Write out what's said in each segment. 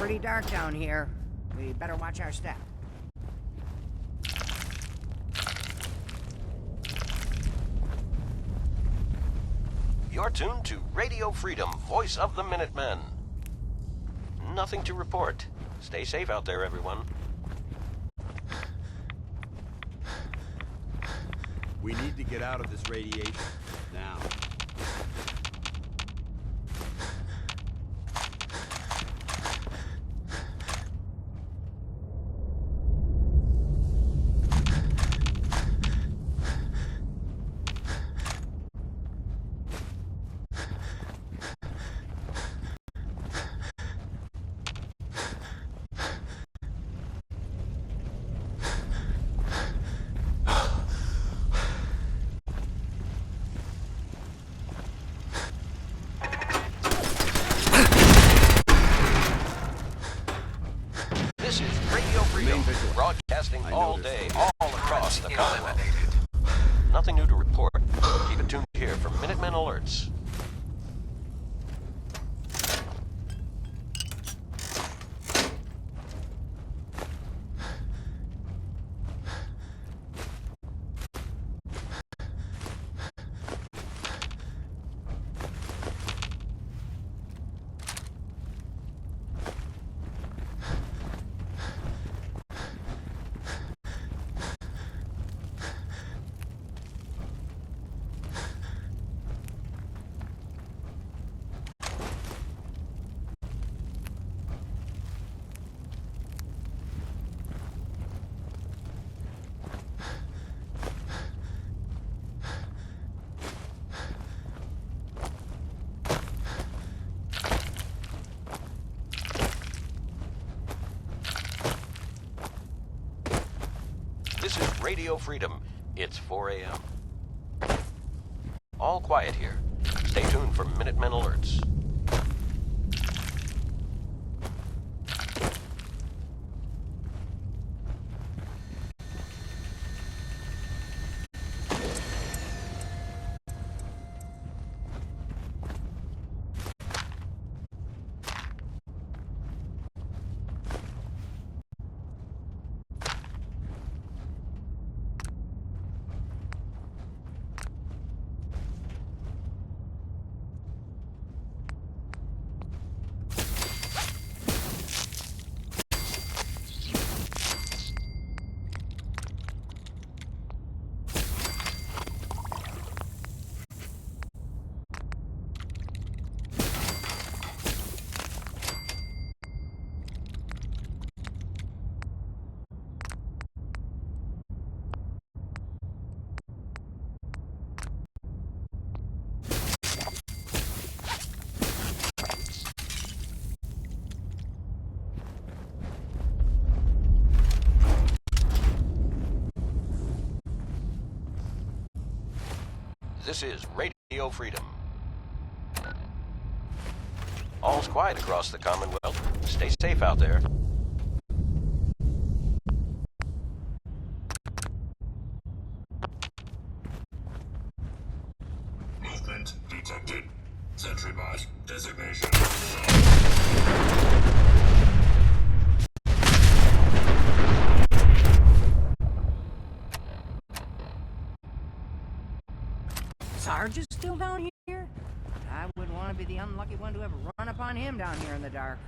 pretty dark down here. We better watch our step. You're tuned to Radio Freedom, voice of the Minutemen. Nothing to report. Stay safe out there, everyone. We need to get out of this radiation now. This is Radio Freedom, broadcasting all day, all across the Commonwealth. Nothing new to report. Keep it tuned here for Minutemen alerts. This is Radio Freedom. It's 4 a.m. All quiet here. Stay tuned for Minutemen alerts. This is Radio Freedom. All's quiet across the Commonwealth. Stay safe out there. Movement detected. Sentry bot designation. Sarge is still down here? I wouldn't want to be the unlucky one to ever run upon him down here in the dark.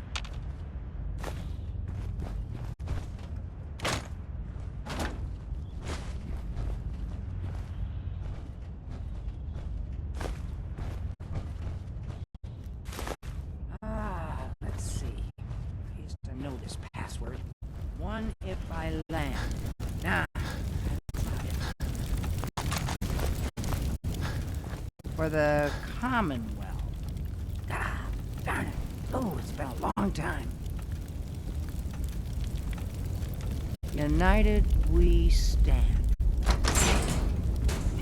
Let's see. I used to know this password. One if I land. Nah, that's not it. For the Commonwealth. Ah, darn it. Oh, it's been a long time. United we stand.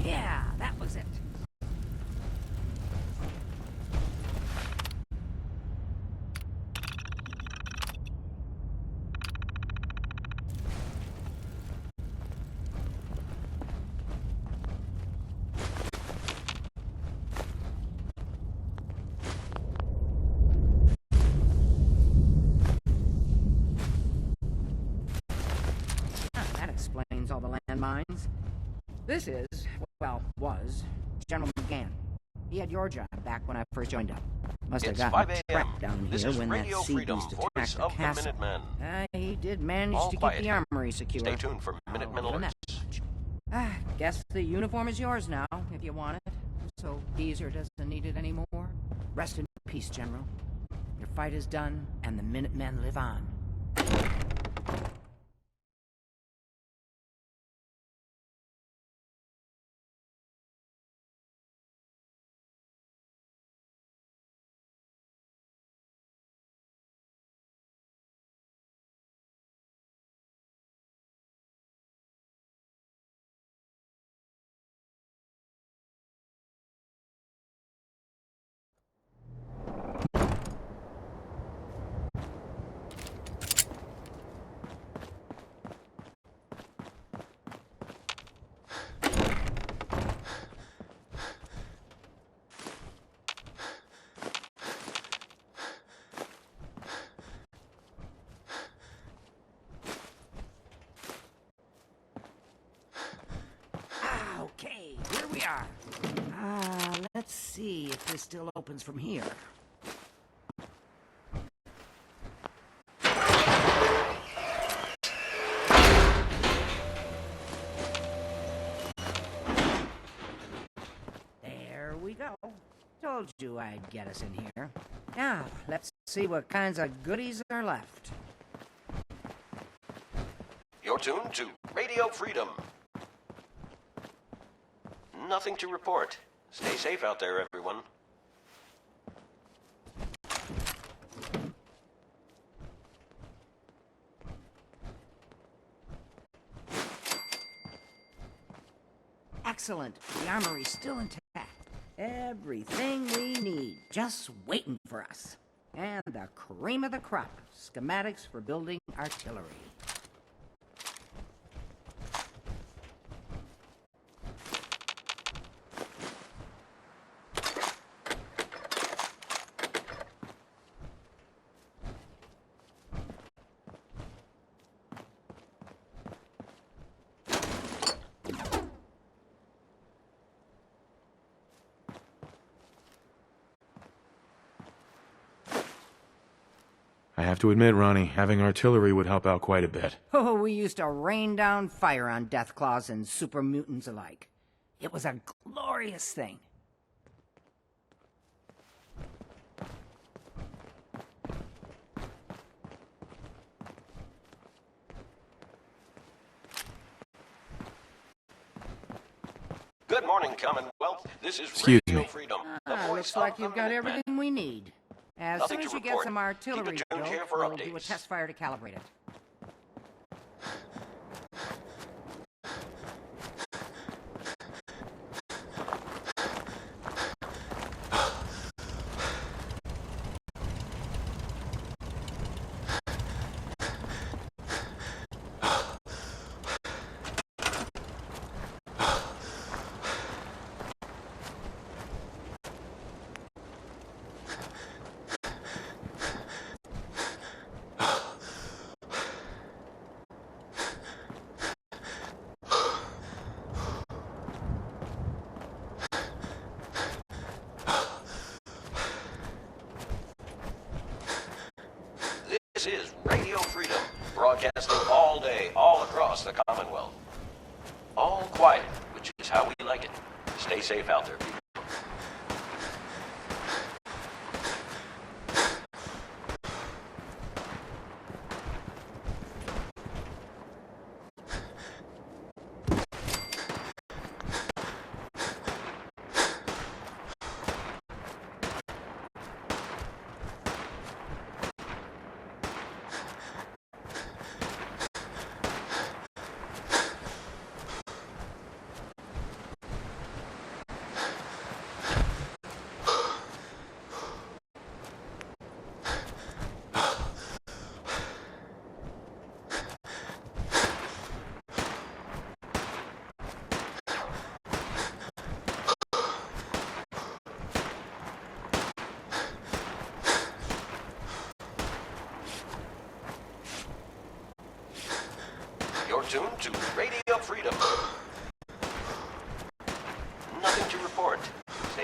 Yeah, that was it. all the landmines. This is, well, was, General McGann. He had your job back when I first joined up. Must have It's gotten 5 a.m. trapped down This here is when that Radio sea Freedom, beast voice attacked the of the castle. Minutemen. He did manage All to quiet keep the armory secure. Stay tuned for Minutemen I'll give him alerts. that much. Guess the uniform is yours now, if you want it. So Geezer doesn't need it anymore. Rest in peace, General. Your fight is done, and the Minutemen live on. Okay, here we are. Let's see if this still opens from here. There we go. Told you I'd get us in here. Now, let's see what kinds of goodies are left. You're tuned to Radio Freedom. Nothing to report. Stay safe out there, everyone. Excellent. The armory's still intact. Everything we need, just waiting for us. And the cream of the crop, schematics for building artillery. I have to admit, Ronnie, having artillery would help out quite a bit. Oh, we used to rain down fire on Deathclaws and super mutants alike. It was a glorious thing. Good morning, Commonwealth. This is Excuse Radio me. Freedom. The voice Looks of like the you've got Minutemen. everything we need. As Nothing soon as to you get report. some artillery Keep it tuned built, here for we'll do a updates. test fire to calibrate it. This is Radio Freedom, broadcasting all day, all across the Commonwealth. All quiet, which is how we like it. Stay safe out there, people.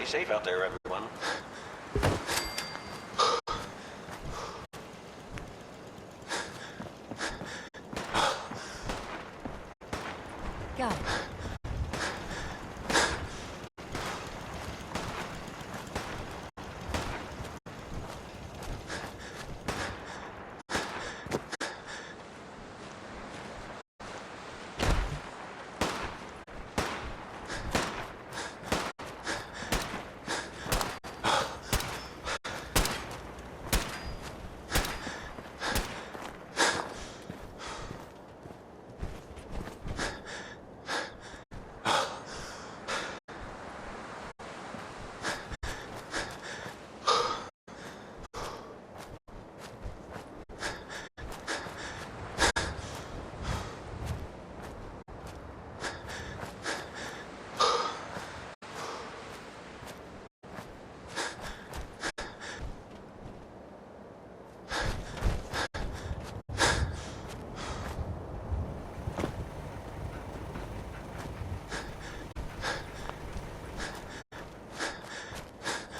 safe out there, everyone. Got it.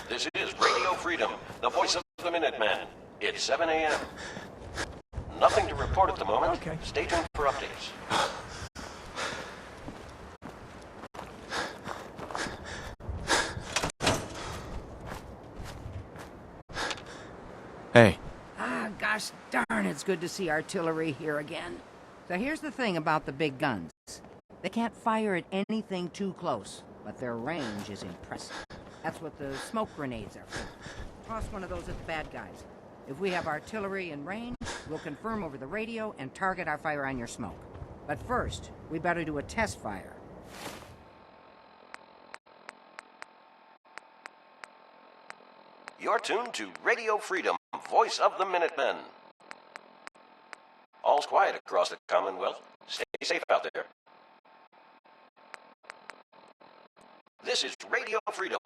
This is Radio Freedom, the voice of the Minutemen. It's 7 a.m. Nothing to report at the moment. Okay. Stay tuned for updates. Hey, Ah, gosh darn, it's good to see artillery here again. So here's the thing about the big guns. They can't fire at anything too close, but their range is impressive. That's what the smoke grenades are for. Toss one of those at the bad guys. If we have artillery in range, we'll confirm over the radio and target our fire on your smoke. But first, we better do a test fire. You're tuned to Radio Freedom, voice of the Minutemen. All's quiet across the Commonwealth. Stay safe out there. This is Radio Freedom,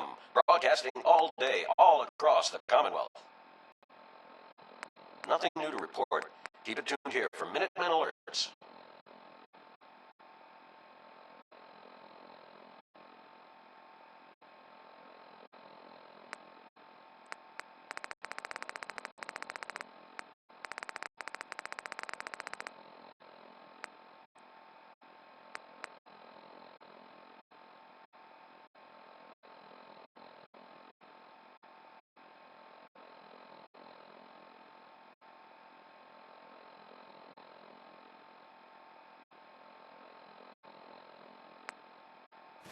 broadcasting all day, all across the Commonwealth. Nothing new to report. Keep it tuned here for Minutemen alerts.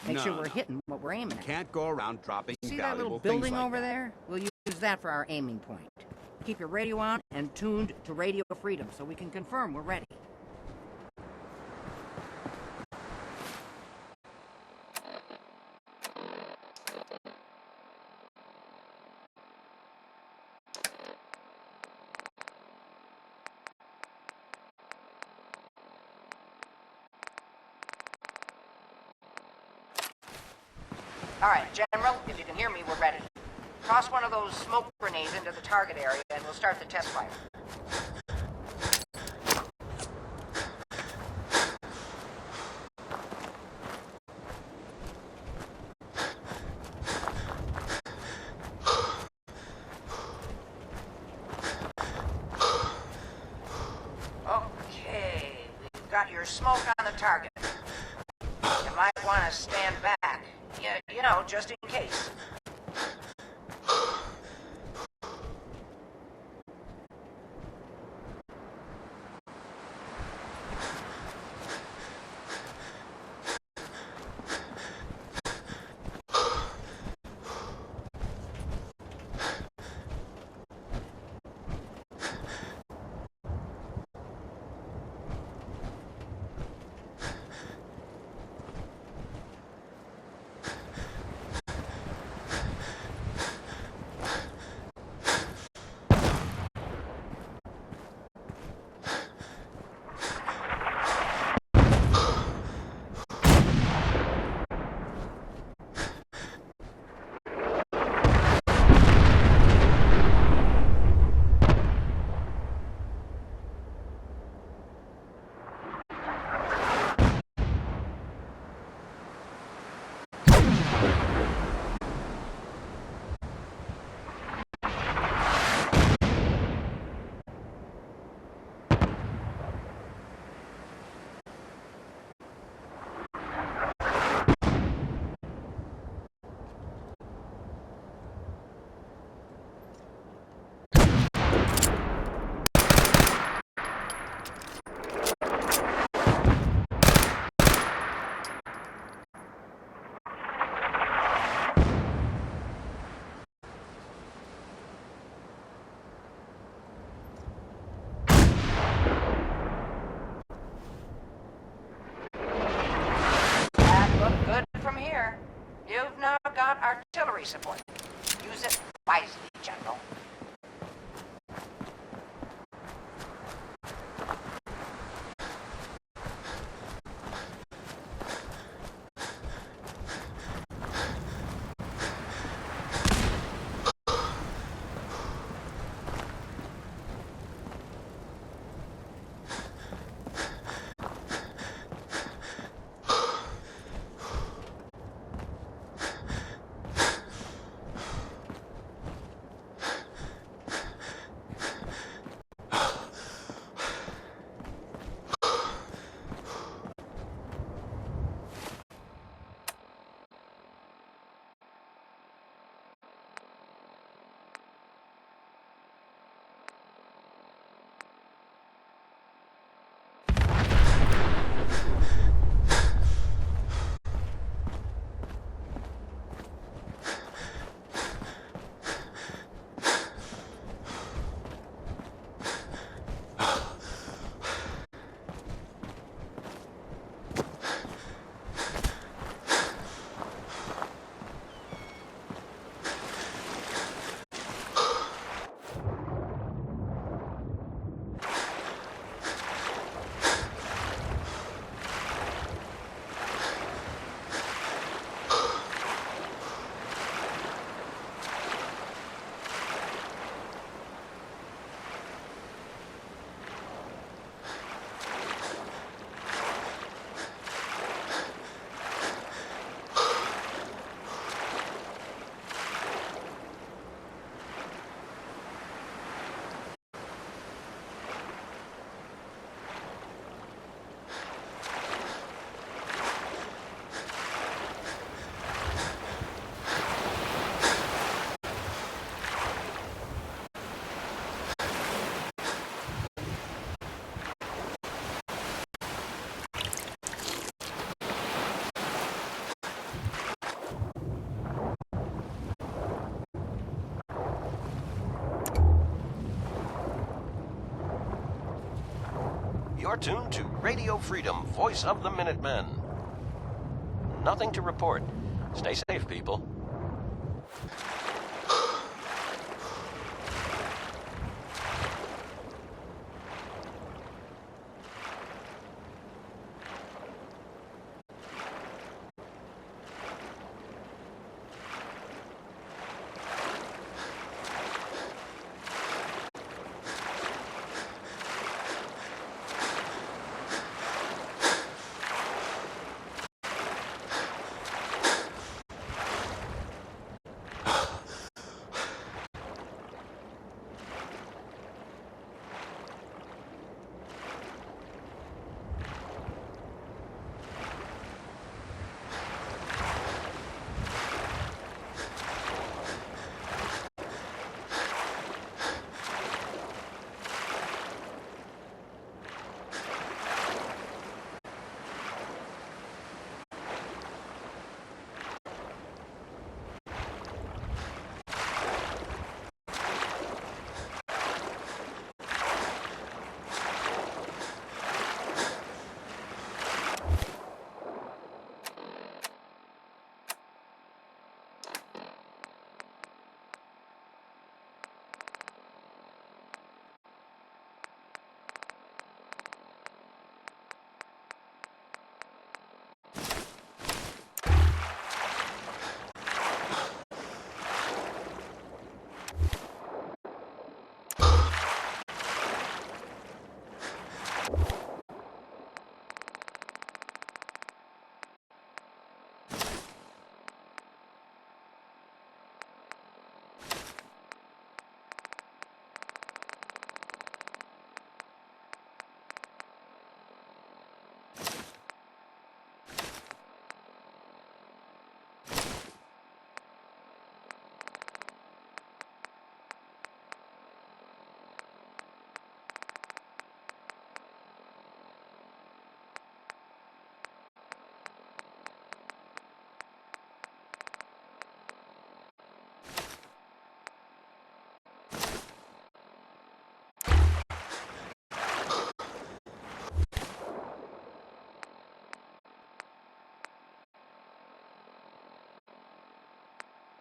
Make sure No, we're no. hitting what we're aiming at. Can't go around dropping See that valuable little things building like over that. there? We'll use that for our aiming point. Keep your radio on and tuned to Radio Freedom so we can confirm we're ready. All right, General, if you can hear me, we're ready. Toss one of those smoke grenades into the target area and we'll start the test fire. Okay, we've got your smoke on the target. You might want to stand back. You know, just in case. artillery support. Use it wisely, General. You're tuned to Radio Freedom, voice of the Minutemen. Nothing to report. Stay safe, people.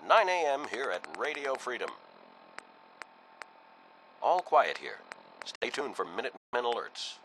9 a.m. here at Radio Freedom. All quiet here. Stay tuned for Minutemen alerts.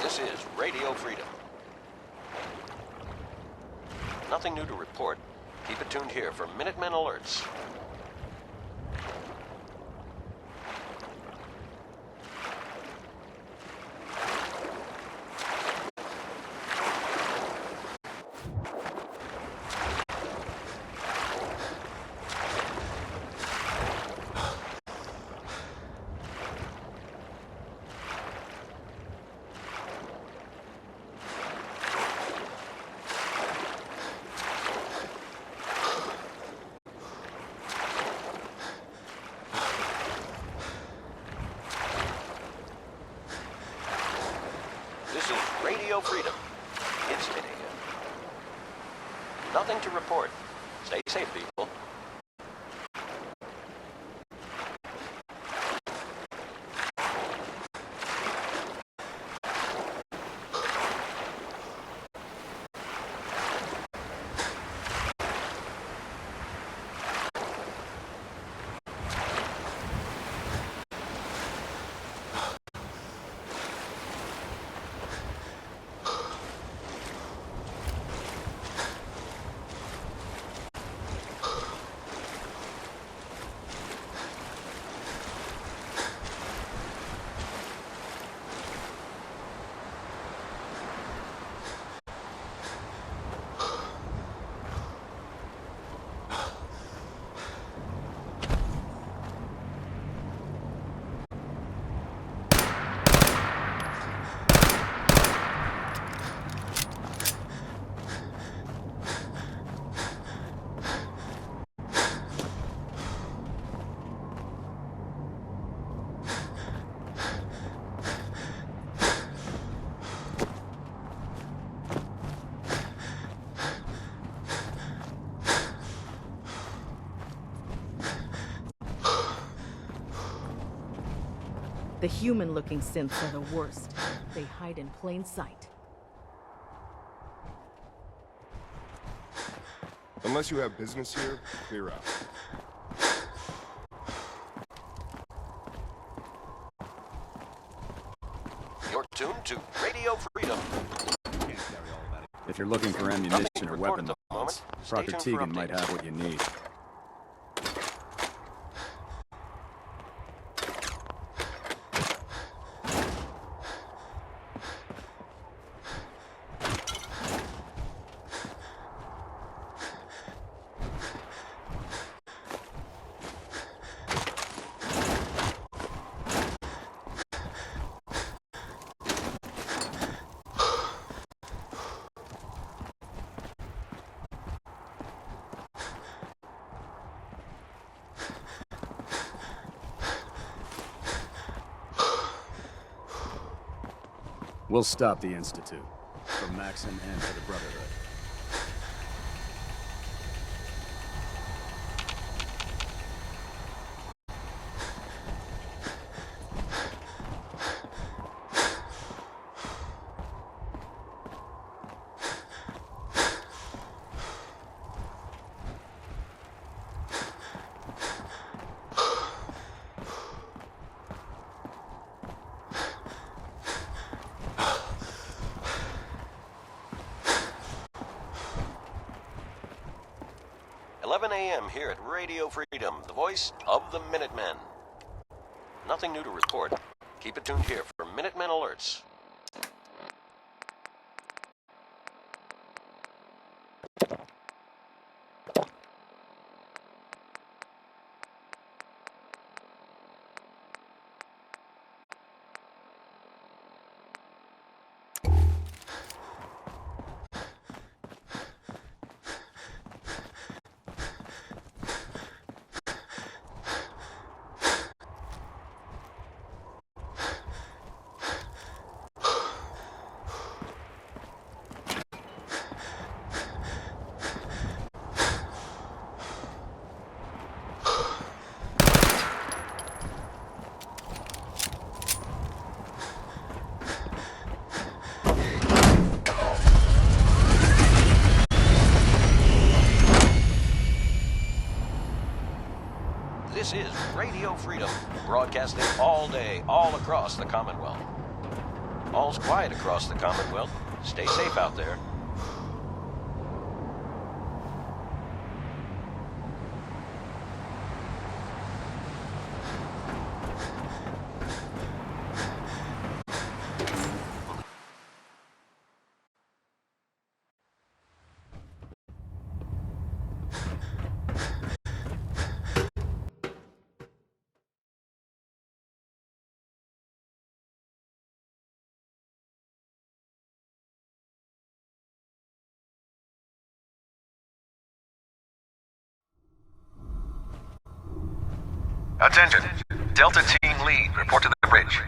This is Radio Freedom. Nothing new to report. Keep it tuned here for Minutemen alerts. This is Radio Freedom. It's hitting you. Nothing to report. Stay safe, people. The human-looking synths are the worst. They hide in plain sight. Unless you have business here, clear out. You're tuned to Radio Freedom. If you're looking for ammunition or weapon mods, Stay Proctor tuned for Teagan might updates. have what you need. We'll stop the Institute. For Maxon and for the Brotherhood. 11 a.m. here at Radio Freedom, the voice of the Minutemen. Nothing new to report. Keep it tuned here for Minutemen alerts. This is Radio Freedom, broadcasting all day, all across the Commonwealth. All's quiet across the Commonwealth. Stay safe out there. Attention. Delta Team Lead, report to the bridge.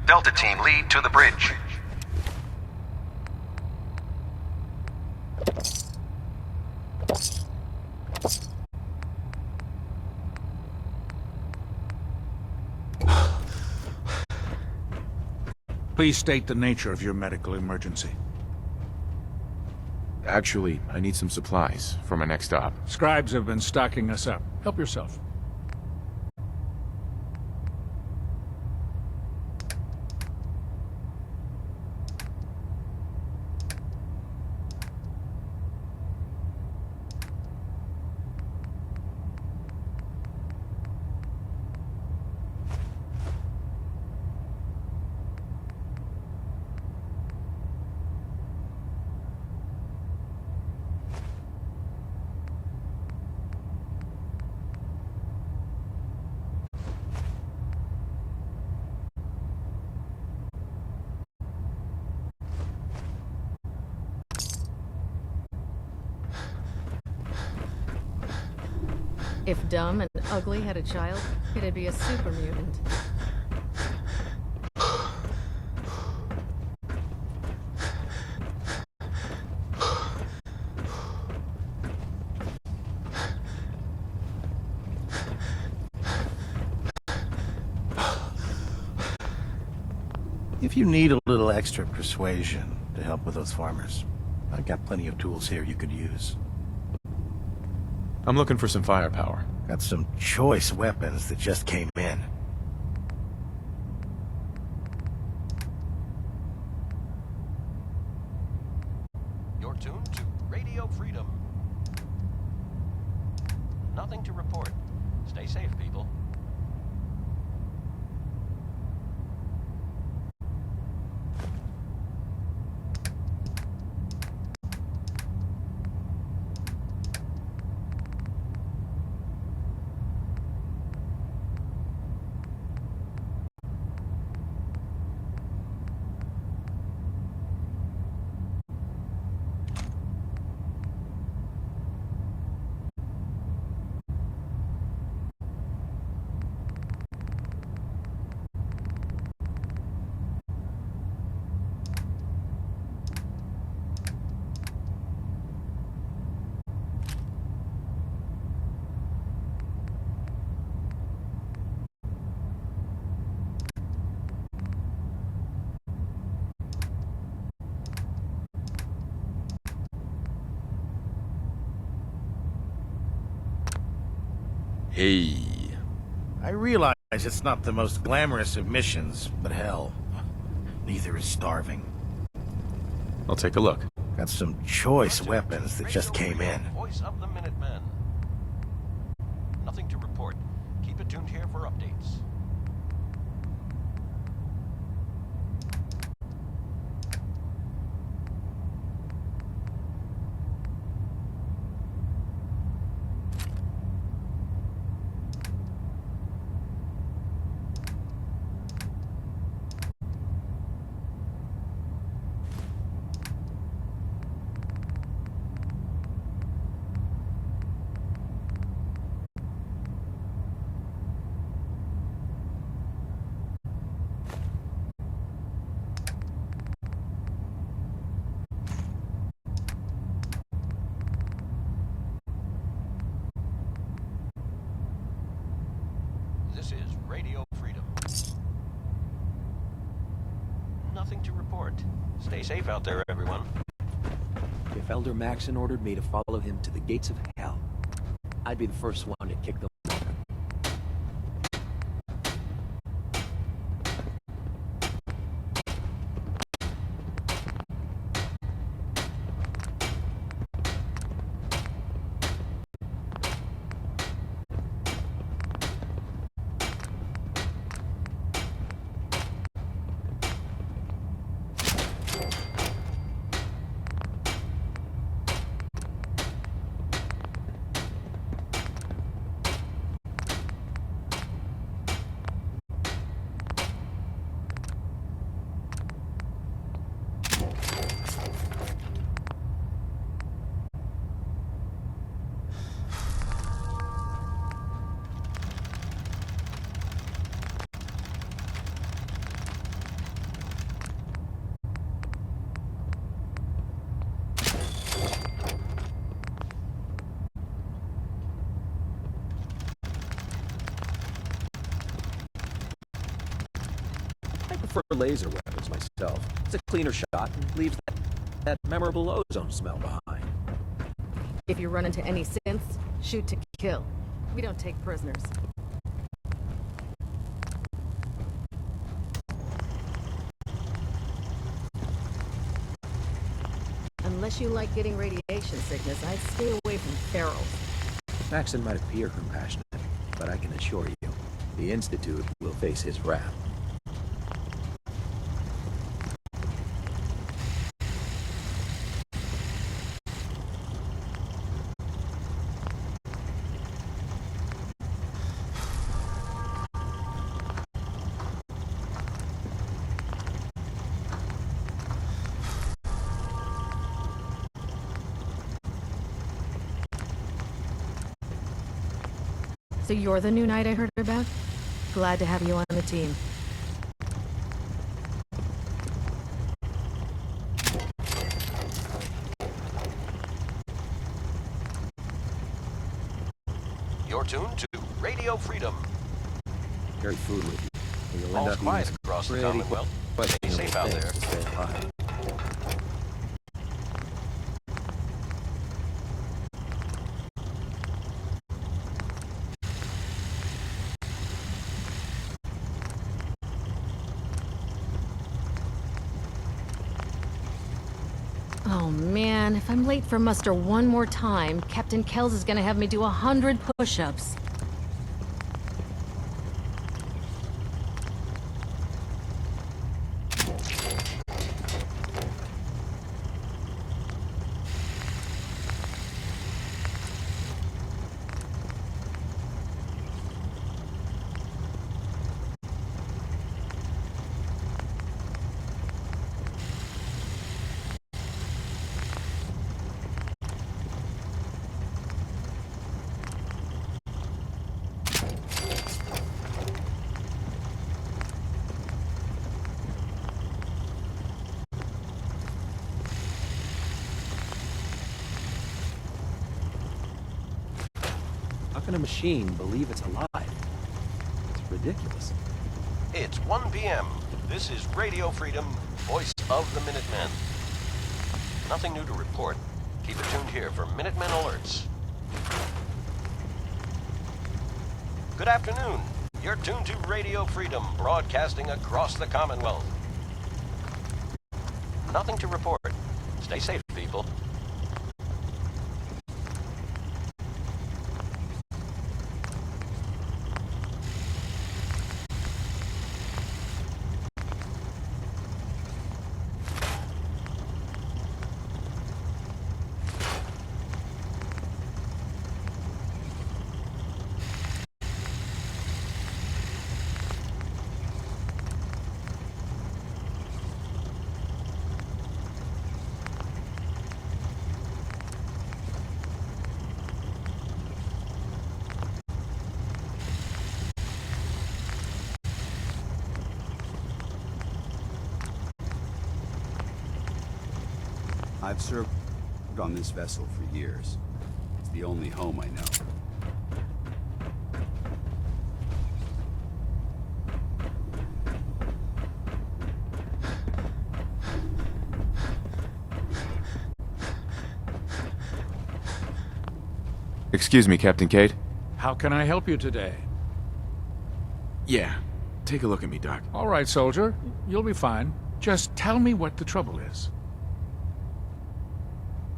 Delta Team Lead to the bridge. Please state the nature of your medical emergency. Actually, I need some supplies for my next stop. Scribes have been stocking us up. Help yourself. If Dumb and Ugly had a child, it'd be a super mutant. If you need a little extra persuasion to help with those farmers, I've got plenty of tools here you could use. I'm looking for some firepower. Got some choice weapons that just came in. You're tuned to Radio Freedom. Nothing to report. Stay safe, people. Hey. I realize it's not the most glamorous of missions, but hell, neither is starving. I'll take a look. Got some choice weapons that just came in. Voice of the Minutemen. for updates. This is Radio Freedom. Nothing to report. Stay safe out there, everyone. If Elder Maxon ordered me to follow him to the gates of hell, I'd be the first one to kick them open. I prefer laser weapons myself. It's a cleaner shot and leaves that memorable ozone smell behind. If you run into any synths, shoot to kill. We don't take prisoners. Unless you like getting radiation sickness, I'd stay away from ferals. Maxon might appear compassionate, but I can assure you, the Institute will face his wrath. So you're the new knight I heard about? Glad to have you on the team. You're tuned to Radio Freedom. Carry food with you. Or you'll end All's up quiet eating across the pretty Commonwealth. Stay safe out there. things to stay alive. Oh man, if I'm late for muster one more time, Captain Kells is gonna have me do 100 push-ups. How can a machine believe it's alive? It's ridiculous. It's 1 p.m. This is Radio Freedom, voice of the Minutemen. Nothing new to report. Keep it tuned here for Minutemen alerts. Good afternoon. You're tuned to Radio Freedom, broadcasting across the Commonwealth. Nothing to report. Stay safe, people. I've served on this vessel for years. It's the only home I know. Excuse me, Captain Cade. How can I help you today? Yeah, take a look at me, Doc. All right, soldier. You'll be fine. Just tell me what the trouble is.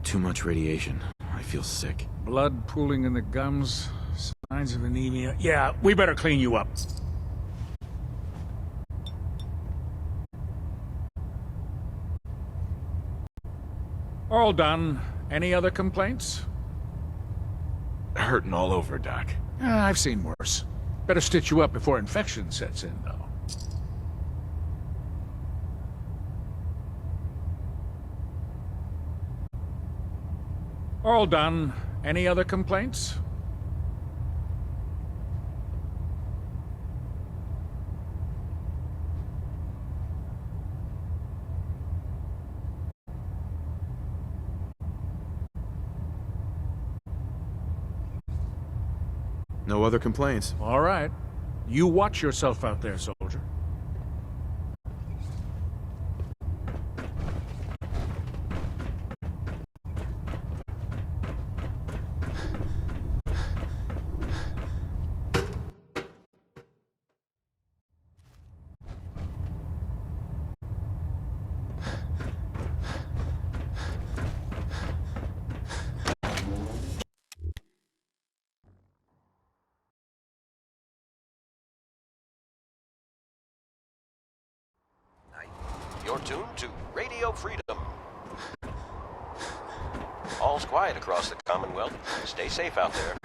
Too much radiation. I feel sick. Blood pooling in the gums, signs of anemia. Yeah, we better clean you up. All done. Any other complaints? Hurting all over, Doc. I've seen worse. Better stitch you up before infection sets in, though. All done. Any other complaints? No other complaints. All right. You watch yourself out there, soldier. You're tuned to Radio Freedom. All's quiet across the Commonwealth. Stay safe out there.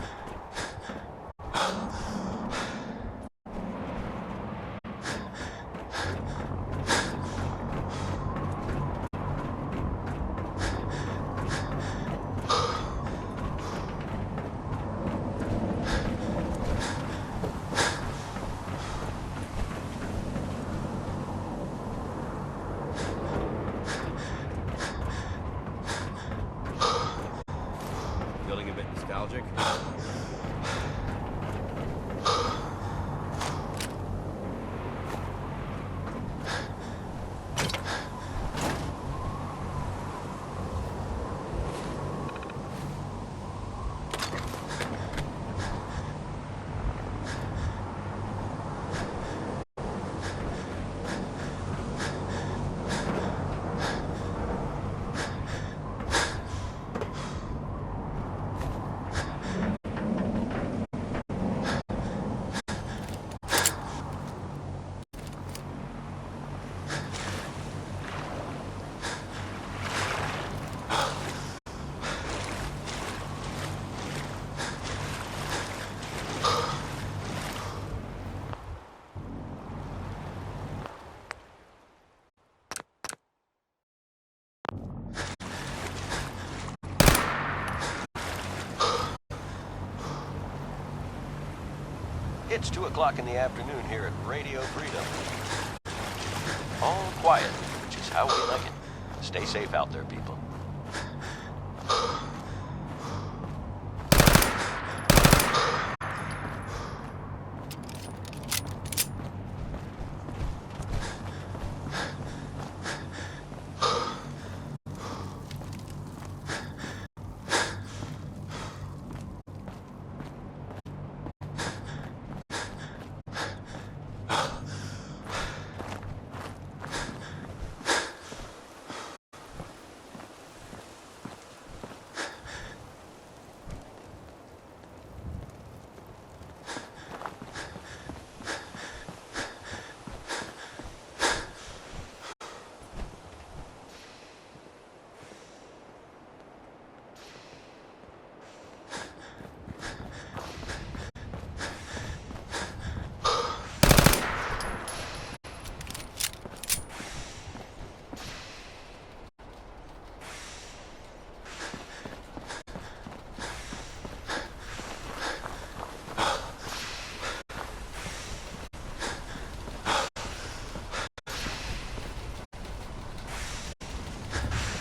Feeling a bit nostalgic? It's 2 o'clock in the afternoon here at Radio Freedom. All quiet, which is how we like it. Stay safe out there, people.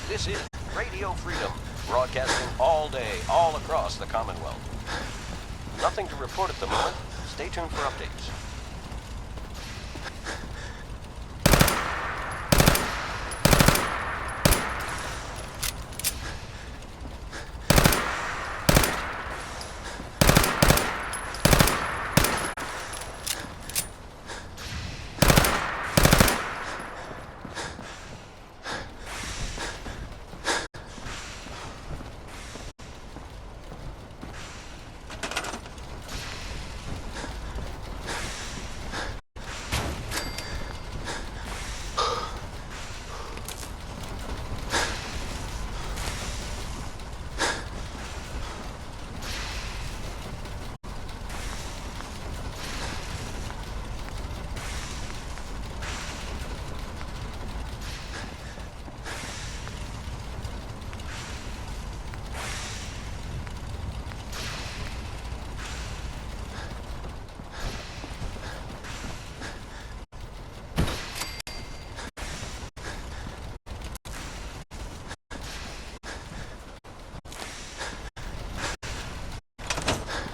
This is Radio Freedom, broadcasting all day, all across the Commonwealth. Nothing to report at the moment. Stay tuned for updates.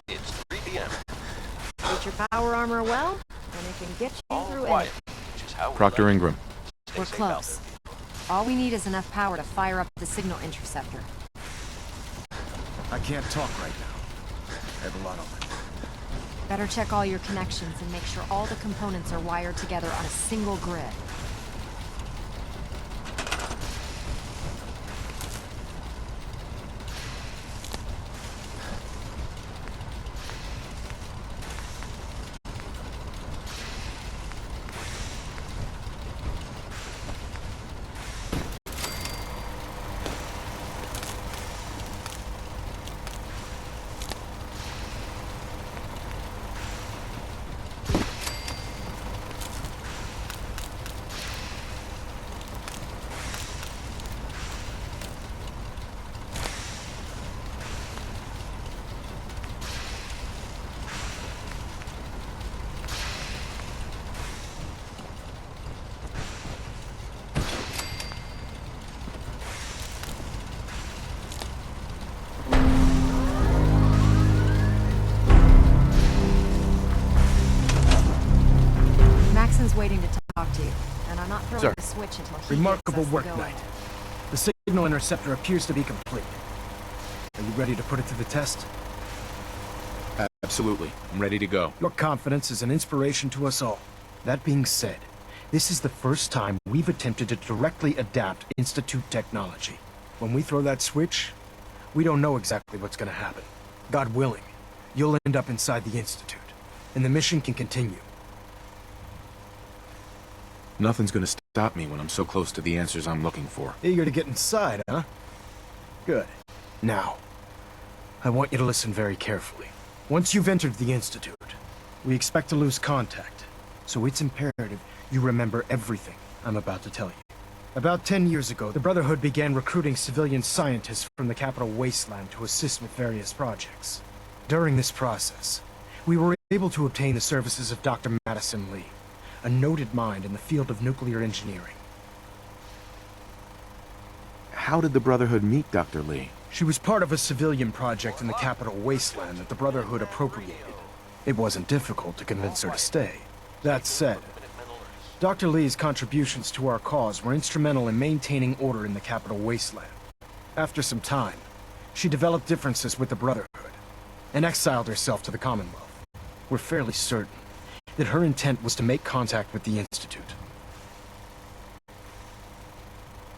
It's 3 p.m. Treat your power armor well, and it can get you All through quiet, anything. which is how we Proctor like it. Ingram. Stay We're safe out close. there. All we need is enough power to fire up the signal interceptor. I can't talk right now. I have a lot on my mind. Better check all your connections and make sure all the components are wired together on a single grid. Maxon's waiting to talk to you, and I'm not throwing Sir. the switch until he Remarkable gives us work, the go Knight. ahead. The signal interceptor appears to be complete. Are you ready to put it to the test? Absolutely. I'm ready to go. Your confidence is an inspiration to us all. That being said, this is the first time we've attempted to directly adapt Institute technology. When we throw that switch, we don't know exactly what's going to happen. God willing, you'll end up inside the Institute, and the mission can continue. Nothing's gonna stop me when I'm so close to the answers I'm looking for. Eager to get inside, huh? Good. Now, I want you to listen very carefully. Once you've entered the Institute, we expect to lose contact, so it's imperative you remember everything I'm about to tell you. About 10 years ago, the Brotherhood began recruiting civilian scientists from the capital wasteland to assist with various projects. During this process, we were able to obtain the services of Dr. Madison Lee, a noted mind in the field of nuclear engineering. How did the Brotherhood meet Dr. Lee? She was part of a civilian project in the capital wasteland that the Brotherhood appropriated. It wasn't difficult to convince her to stay. That said, Dr. Lee's contributions to our cause were instrumental in maintaining order in the capital wasteland. After some time, she developed differences with the Brotherhood and exiled herself to the Commonwealth. We're fairly certain that her intent was to make contact with the Institute.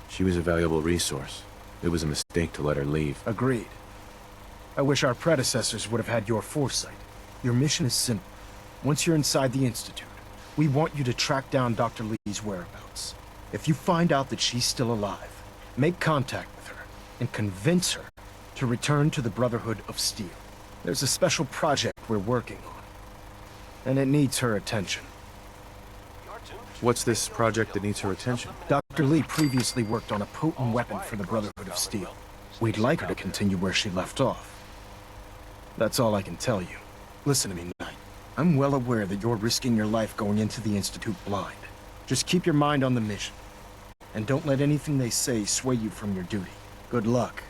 She was a valuable resource. It was a mistake to let her leave. Agreed. I wish our predecessors would have had your foresight. Your mission is simple. Once you're inside the Institute, we want you to track down Dr. Lee's whereabouts. If you find out that she's still alive, make contact with her and convince her to return to the Brotherhood of Steel. There's a special project we're working on, and it needs her attention. What's this project that needs her attention? Dr. Lee previously worked on a potent weapon for the Brotherhood of Steel. We'd like her to continue where she left off. That's all I can tell you. Listen to me, Knight. I'm well aware that you're risking your life going into the Institute blind. Just keep your mind on the mission. And don't let anything they say sway you from your duty. Good luck.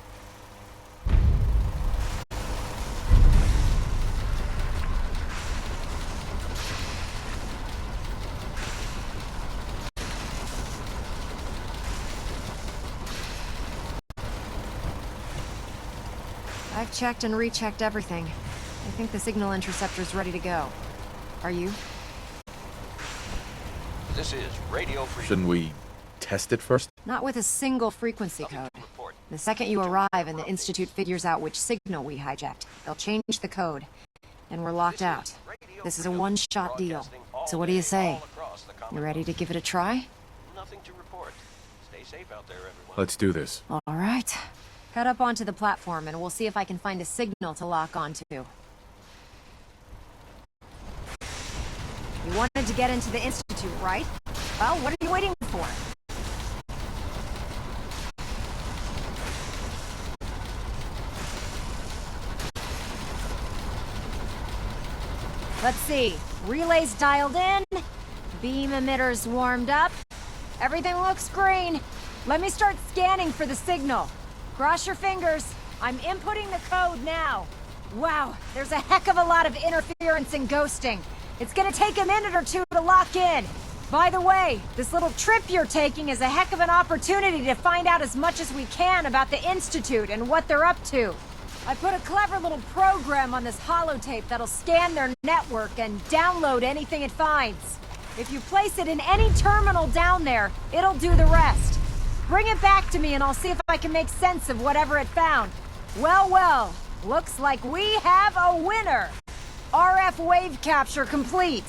I've checked and rechecked everything. I think the signal interceptor's ready to go. Are you? This is Radio Freedom. Shouldn't we test it first? Not with a single frequency code. The second you arrive and the Institute figures out which signal we hijacked, they'll change the code. And we're locked out. This is a one-shot deal. So what do you say? You ready to give it a try? Nothing to report. Stay safe out there, everyone. Let's do this. All right. Head up onto the platform and we'll see if I can find a signal to lock onto. You wanted to get into the Institute, right? Well, what are you waiting for? Let's see. Relays dialed in. Beam emitters warmed up. Everything looks green. Let me start scanning for the signal. Cross your fingers. I'm inputting the code now. Wow, there's a heck of a lot of interference and ghosting. It's gonna take a minute or two to lock in. By the way, this little trip you're taking is a heck of an opportunity to find out as much as we can about the Institute and what they're up to. I put a clever little program on this holotape that'll scan their network and download anything it finds. If you place it in any terminal down there, it'll do the rest. Bring it back to me and I'll see if I can make sense of whatever it found. Well, well, looks like we have a winner. RF wave capture complete.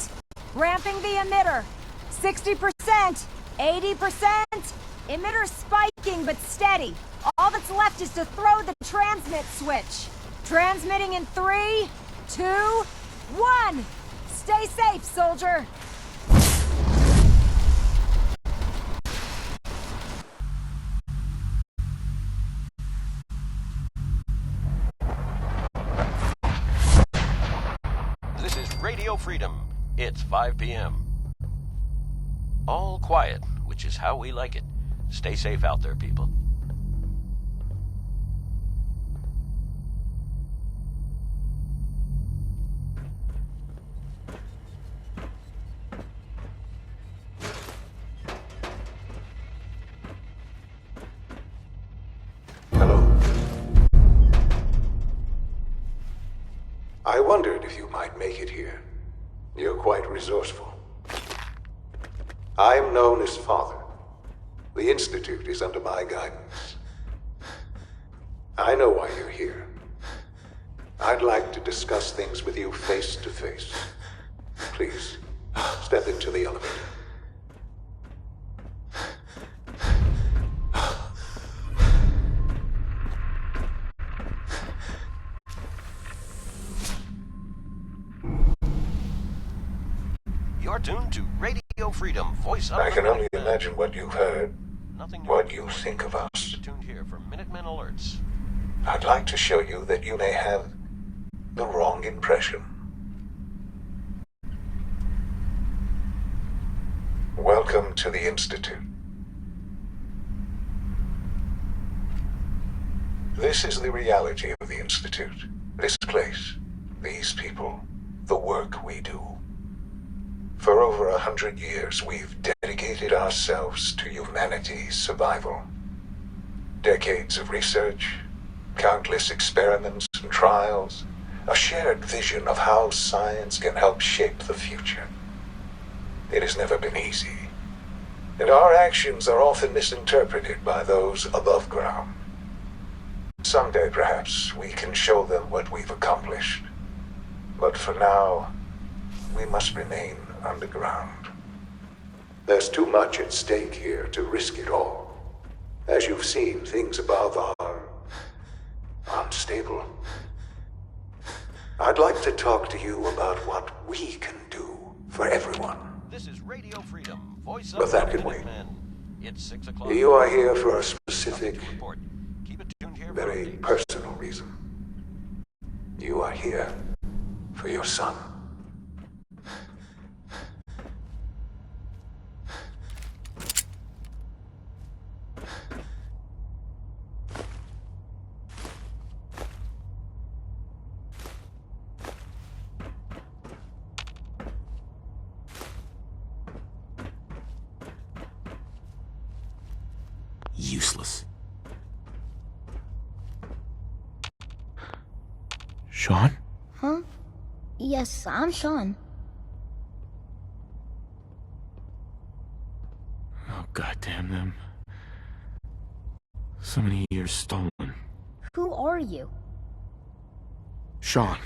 Ramping the emitter. 60%, 80%. Emitter spiking but steady. All that's left is to throw the transmit switch. Transmitting in 3, 2, 1. Stay safe, soldier. This is Radio Freedom. It's 5 p.m. All quiet, which is how we like it. Stay safe out there, people. Hello. I wondered if you might make it here. You're quite resourceful. I am known as Father. The Institute is under my guidance. I know why you're here. I'd like to discuss things with you face to face. Please, step into the elevator. You're tuned to Radio Freedom, voice of I can only America. imagine what you've heard, Nothing new. what you think of us. Stay tuned here for Minutemen alerts. I'd like to show you that you may have the wrong impression. Welcome to the Institute. This is the reality of the Institute. This place, these people, the work we do. For over 100 years, we've dedicated ourselves to humanity's survival. Decades of research, countless experiments and trials, a shared vision of how science can help shape the future. It has never been easy, and our actions are often misinterpreted by those above ground. Someday, perhaps, we can show them what we've accomplished. But for now, we must remain underground. There's too much at stake here to risk it all. As you've seen, things above are unstable. I'd like to talk to you about what we can do for everyone. This is Radio Freedom, voice of But that can wait. Minutemen. It's 6 o'clock. You are here for a specific, Report. Keep it tuned here for very updates. personal reason. You are here for your son. Sean? Huh? Yes, I'm Sean. Oh, goddamn them. So many years stolen. Who are you? Sean,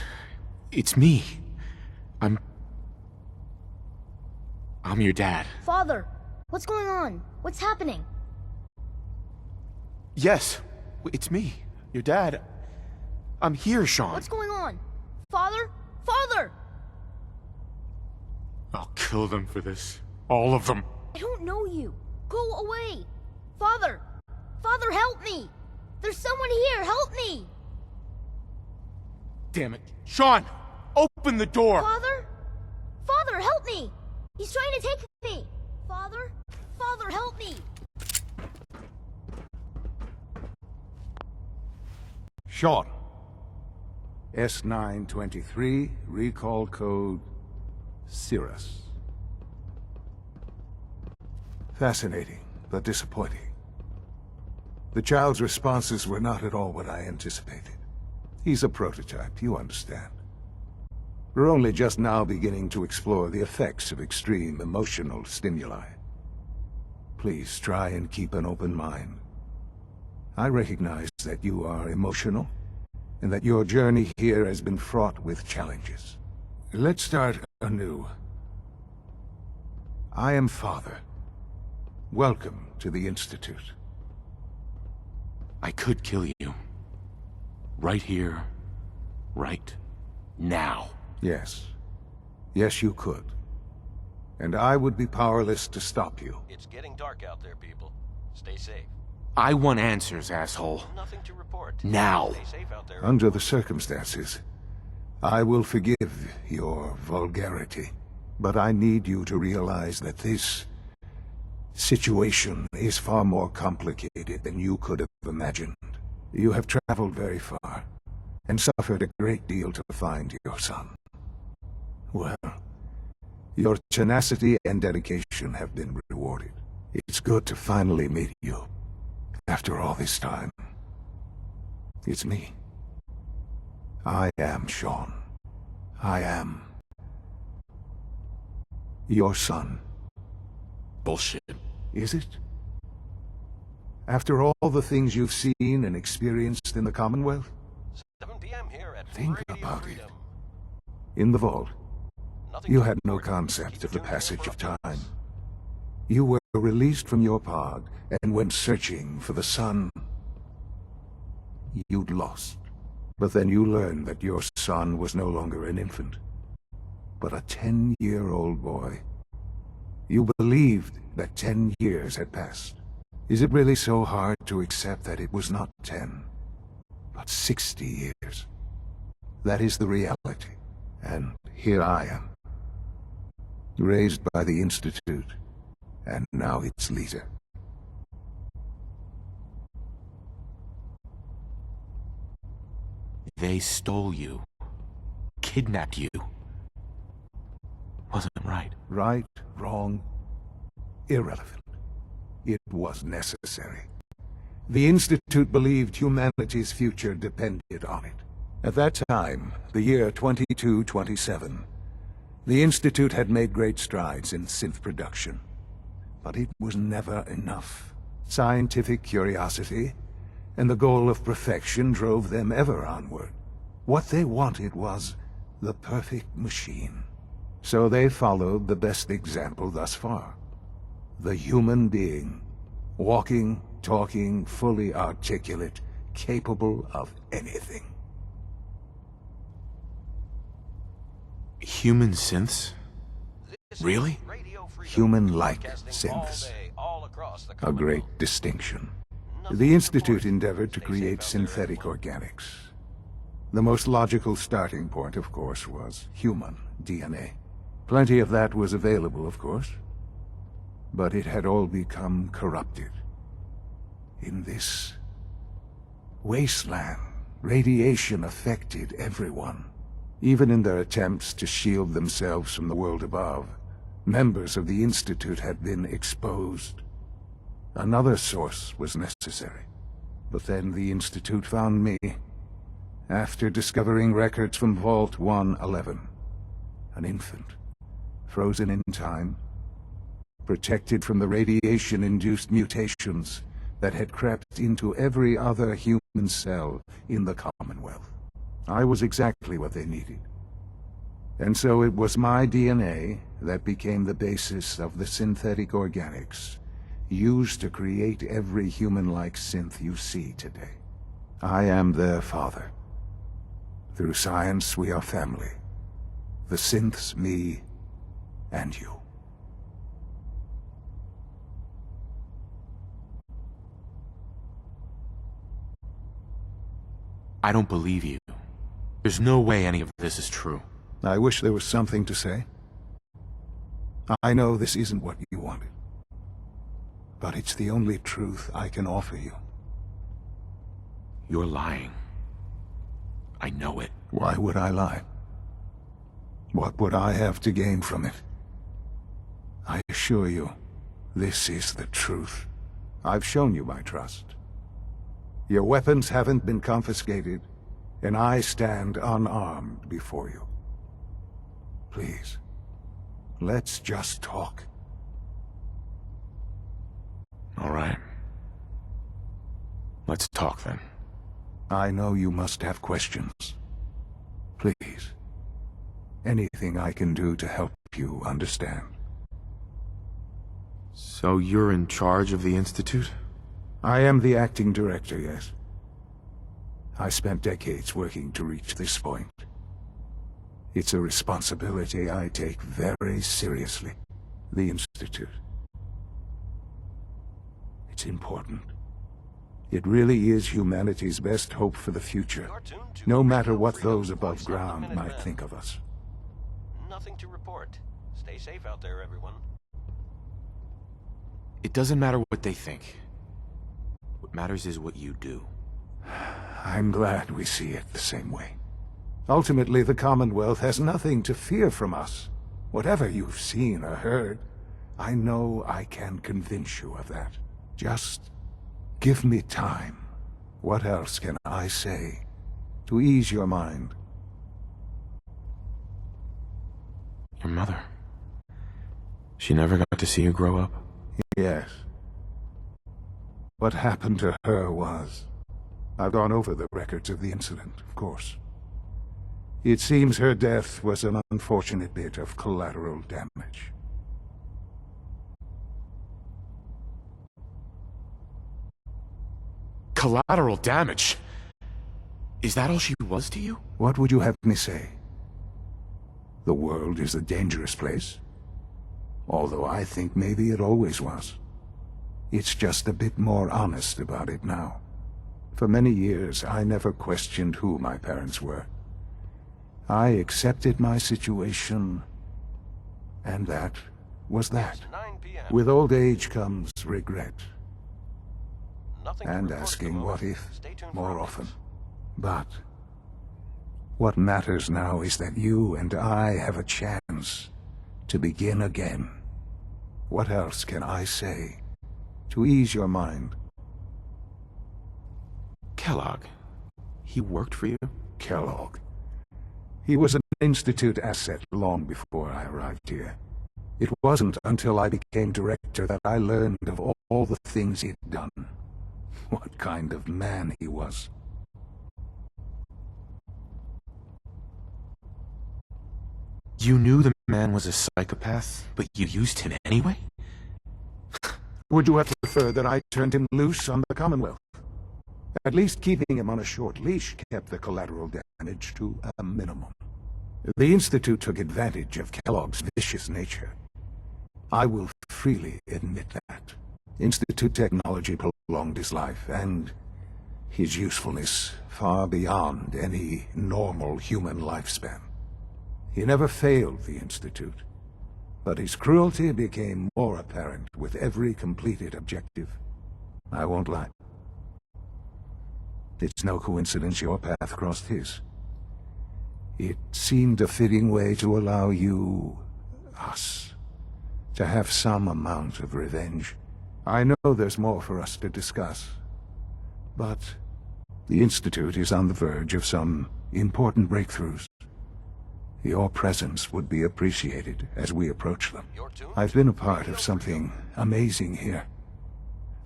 it's me. I'm your dad. Father, what's going on? What's happening? Yes, it's me, your dad. I'm here, Sean. What's going on? Father? Father! I'll kill them for this. All of them. I don't know you. Go away. Father! Father, help me! There's someone here, help me! Damn it. Sean! Open the door! Father? Father, help me! He's trying to take me! Father? Father, help me! Sean. S923, recall code Cirrus. Fascinating, but disappointing. The child's responses were not at all what I anticipated. He's a prototype, you understand. We're only just now beginning to explore the effects of extreme emotional stimuli. Please try and keep an open mind. I recognize that you are emotional, and that your journey here has been fraught with challenges. Let's start anew. I am Father. Welcome to the Institute. I could kill you. Right here. Right now. Yes. Yes, you could. And I would be powerless to stop you. It's getting dark out there, people. Stay safe. I want answers, asshole. Nothing to report. Now. Stay safe out there. Under the circumstances, I will forgive your vulgarity. But I need you to realize that this situation is far more complicated than you could have imagined. You have traveled very far, and suffered a great deal to find your son. Well, your tenacity and dedication have been rewarded. It's good to finally meet you. After all this time, it's me. I am Sean. I am your son. Bullshit. Is it? After all the things you've seen and experienced in the Commonwealth? 7 p.m. here at Think Radio about Freedom. it. In the vault, Nothing you to had no report. concept Keep of the it tuned in passage for of updates. time. You were released from your pod and went searching for the son you'd lost. But then you learned that your son was no longer an infant, but a 10-year-old boy. You believed that 10 years had passed. Is it really so hard to accept that it was not 10, but 60 years? That is the reality. And here I am, raised by the Institute, and now its leader. They stole you. Kidnapped you. Wasn't right. Right, wrong, irrelevant. It was necessary. The Institute believed humanity's future depended on it. At that time, the year 2227, the Institute had made great strides in synth production. But it was never enough. Scientific curiosity and the goal of perfection drove them ever onward. What they wanted was the perfect machine. So they followed the best example thus far. The human being. Walking, talking, fully articulate, capable of anything. Human synths? Really? Human-like synths. A great distinction. The Institute endeavored to create synthetic organics. The most logical starting point, of course, was human DNA. Plenty of that was available, of course. But it had all become corrupted. In this wasteland, radiation affected everyone. Even in their attempts to shield themselves from the world above, members of the Institute had been exposed. Another source was necessary. But then the Institute found me, after discovering records from Vault 111. An infant, frozen in time, protected from the radiation-induced mutations that had crept into every other human cell in the Commonwealth. I was exactly what they needed. And so it was my DNA that became the basis of the synthetic organics used to create every human-like synth you see today. I am their father. Through science, we are family. The synths, me, and you. I don't believe you. There's no way any of this is true. I wish there was something to say. I know this isn't what you wanted. But it's the only truth I can offer you. You're lying. I know it. Why would I lie? What would I have to gain from it? I assure you, this is the truth. I've shown you my trust. Your weapons haven't been confiscated, and I stand unarmed before you. Please, let's just talk. All right. Let's talk then. I know you must have questions. Please, anything I can do to help you understand. So you're in charge of the Institute? I am the acting director, yes. I spent decades working to reach this point. It's a responsibility I take very seriously. The Institute. It's important. It really is humanity's best hope for the future, no matter what those above ground might think of us. Nothing to report. Stay safe out there, everyone. It doesn't matter what they think. What matters is what you do. I'm glad we see it the same way. Ultimately, the Commonwealth has nothing to fear from us. Whatever you've seen or heard, I know I can convince you of that. Just give me time. What else can I say to ease your mind? Your mother. She never got to see you grow up? Yes. What happened to her was... I've gone over the records of the incident, of course. It seems her death was an unfortunate bit of collateral damage. Collateral damage? Is that all she was to you? What would you have me say? The world is a dangerous place. Although I think maybe it always was. It's just a bit more honest about it now. For many years, I never questioned who my parents were. I accepted my situation, and that was that. With old age comes regret. And asking what if more often. But what matters now is that you and I have a chance to begin again. What else can I say to ease your mind? Kellogg. He worked for you? Kellogg. He was an Institute asset long before I arrived here. It wasn't until I became director that I learned of all the things he'd done. What kind of man he was. You knew the man was a psychopath, but you used him anyway? Would you have preferred that I turned him loose on the Commonwealth? At least keeping him on a short leash kept the collateral damage to a minimum. The Institute took advantage of Kellogg's vicious nature. I will freely admit that. Institute technology prolonged his life, and his usefulness far beyond any normal human lifespan. He never failed the Institute, but his cruelty became more apparent with every completed objective. I won't lie. It's no coincidence your path crossed his. It seemed a fitting way to allow you, us, to have some amount of revenge. I know there's more for us to discuss, but The Institute is on the verge of some important breakthroughs. Your presence would be appreciated as we approach them. I've been a part of something amazing here.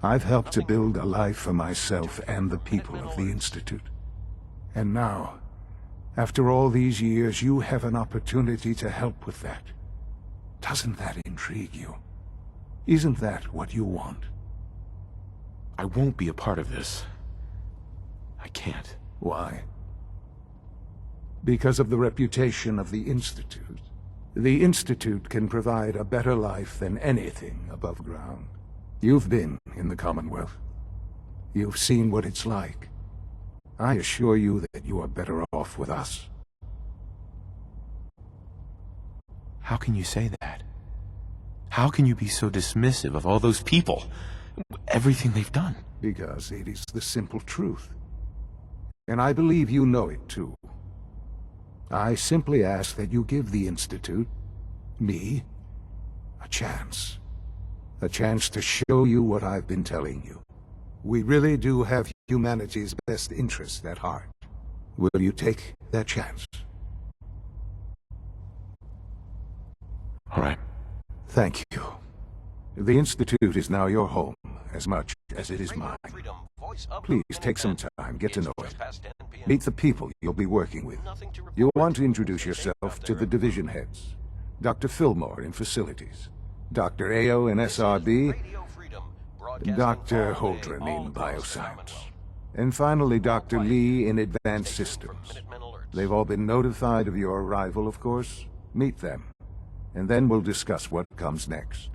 I've helped to build a life for myself and the people of the Institute. And now, after all these years, you have an opportunity to help with that. Doesn't that intrigue you? Isn't that what you want? I won't be a part of this. I can't. Why? Because of the reputation of the Institute. The Institute can provide a better life than anything above ground. You've been in the Commonwealth. You've seen what it's like. I assure you that you are better off with us. How can you say that? How can you be so dismissive of all those people? Everything they've done? Because it is the simple truth. And I believe you know it too. I simply ask that you give the Institute, me, a chance. A chance to show you what I've been telling you. We really do have humanity's best interest at heart. Will you take that chance? All right. Thank you. The Institute is now your home, as much as it is mine. Please take some time, get to know it. Meet the people you'll be working with. You'll want to introduce yourself to the division heads. Dr. Fillmore in Facilities, Dr. Ayo in SRB, Dr. Holdren in Bioscience, and finally Dr. Lee in Advanced Systems. They've all been notified of your arrival, of course. Meet them, and then we'll discuss what comes next.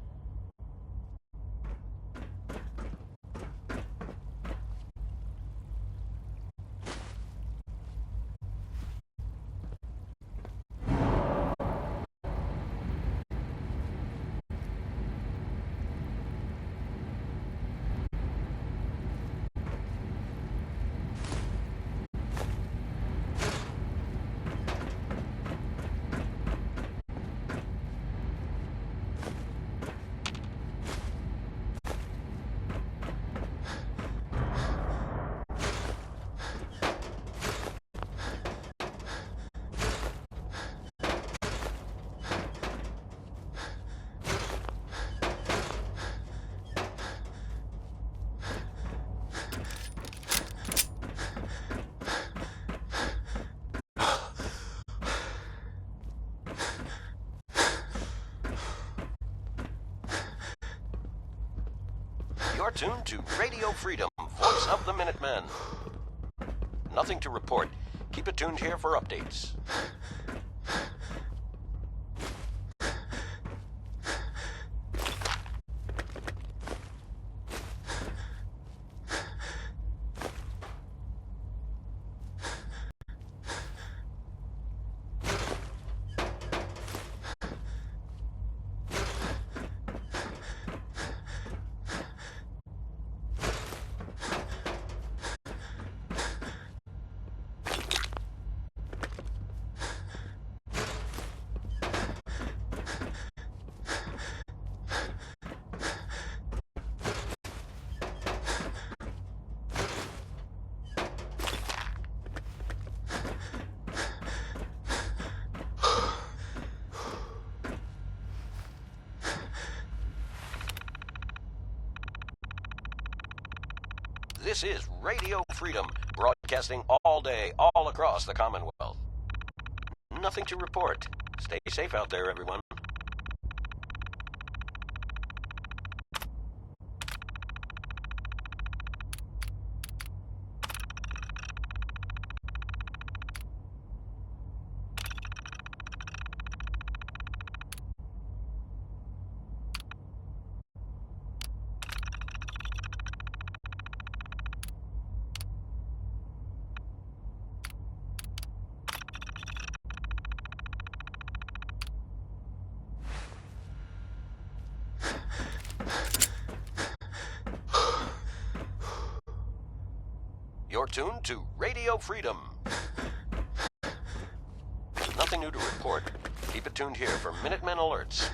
You're tuned to Radio Freedom, voice of the Minutemen. Nothing to report. Keep it tuned here for updates. This is Radio Freedom, broadcasting all day, all across the Commonwealth. Nothing to report. Stay safe out there, everyone. You're tuned to Radio Freedom. Nothing new to report. Keep it tuned here for Minutemen alerts.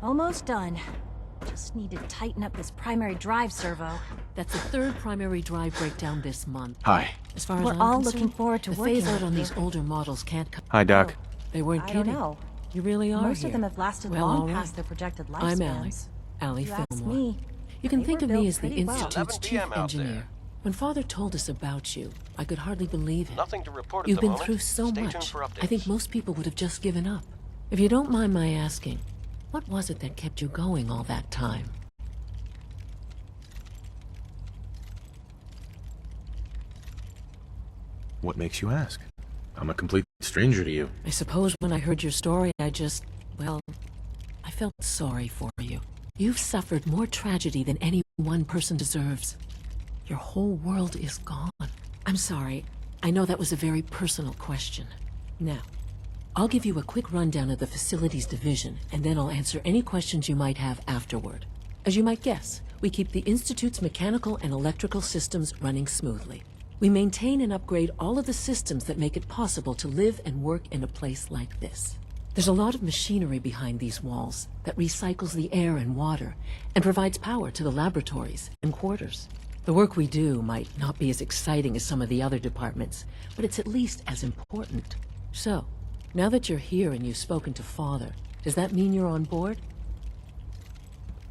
Almost done. Just need to tighten up this primary drive servo. That's the third primary drive breakdown this month. Hi. As far as We're I'm all concerned, looking forward to the working phase out with on you. these older models can't come. Hi, Doc. They weren't I kidding. don't know. You really are Most here. of them have lasted Well, long all right. past their projected lifespans. I'm Allie If you ask Fillmore. me, You can they think were of me built as the pretty well. Institute's 11 chief p.m. out engineer. there. When Father told us about you, I could hardly believe it. Nothing to report at You've the been moment. through so Stay tuned much. for updates. I think most people would have just given up. If you don't mind my asking, what was it that kept you going all that time? What makes you ask? I'm a complete stranger to you. I suppose when I heard your story, well, I felt sorry for you. You've suffered more tragedy than any one person deserves. Your whole world is gone. I'm sorry. I know that was a very personal question. Now, I'll give you a quick rundown of the facilities division, and then I'll answer any questions you might have afterward. As you might guess, we keep the Institute's mechanical and electrical systems running smoothly. We maintain and upgrade all of the systems that make it possible to live and work in a place like this. There's a lot of machinery behind these walls that recycles the air and water and provides power to the laboratories and quarters. The work we do might not be as exciting as some of the other departments, but it's at least as important. So, now that you're here and you've spoken to Father, does that mean you're on board?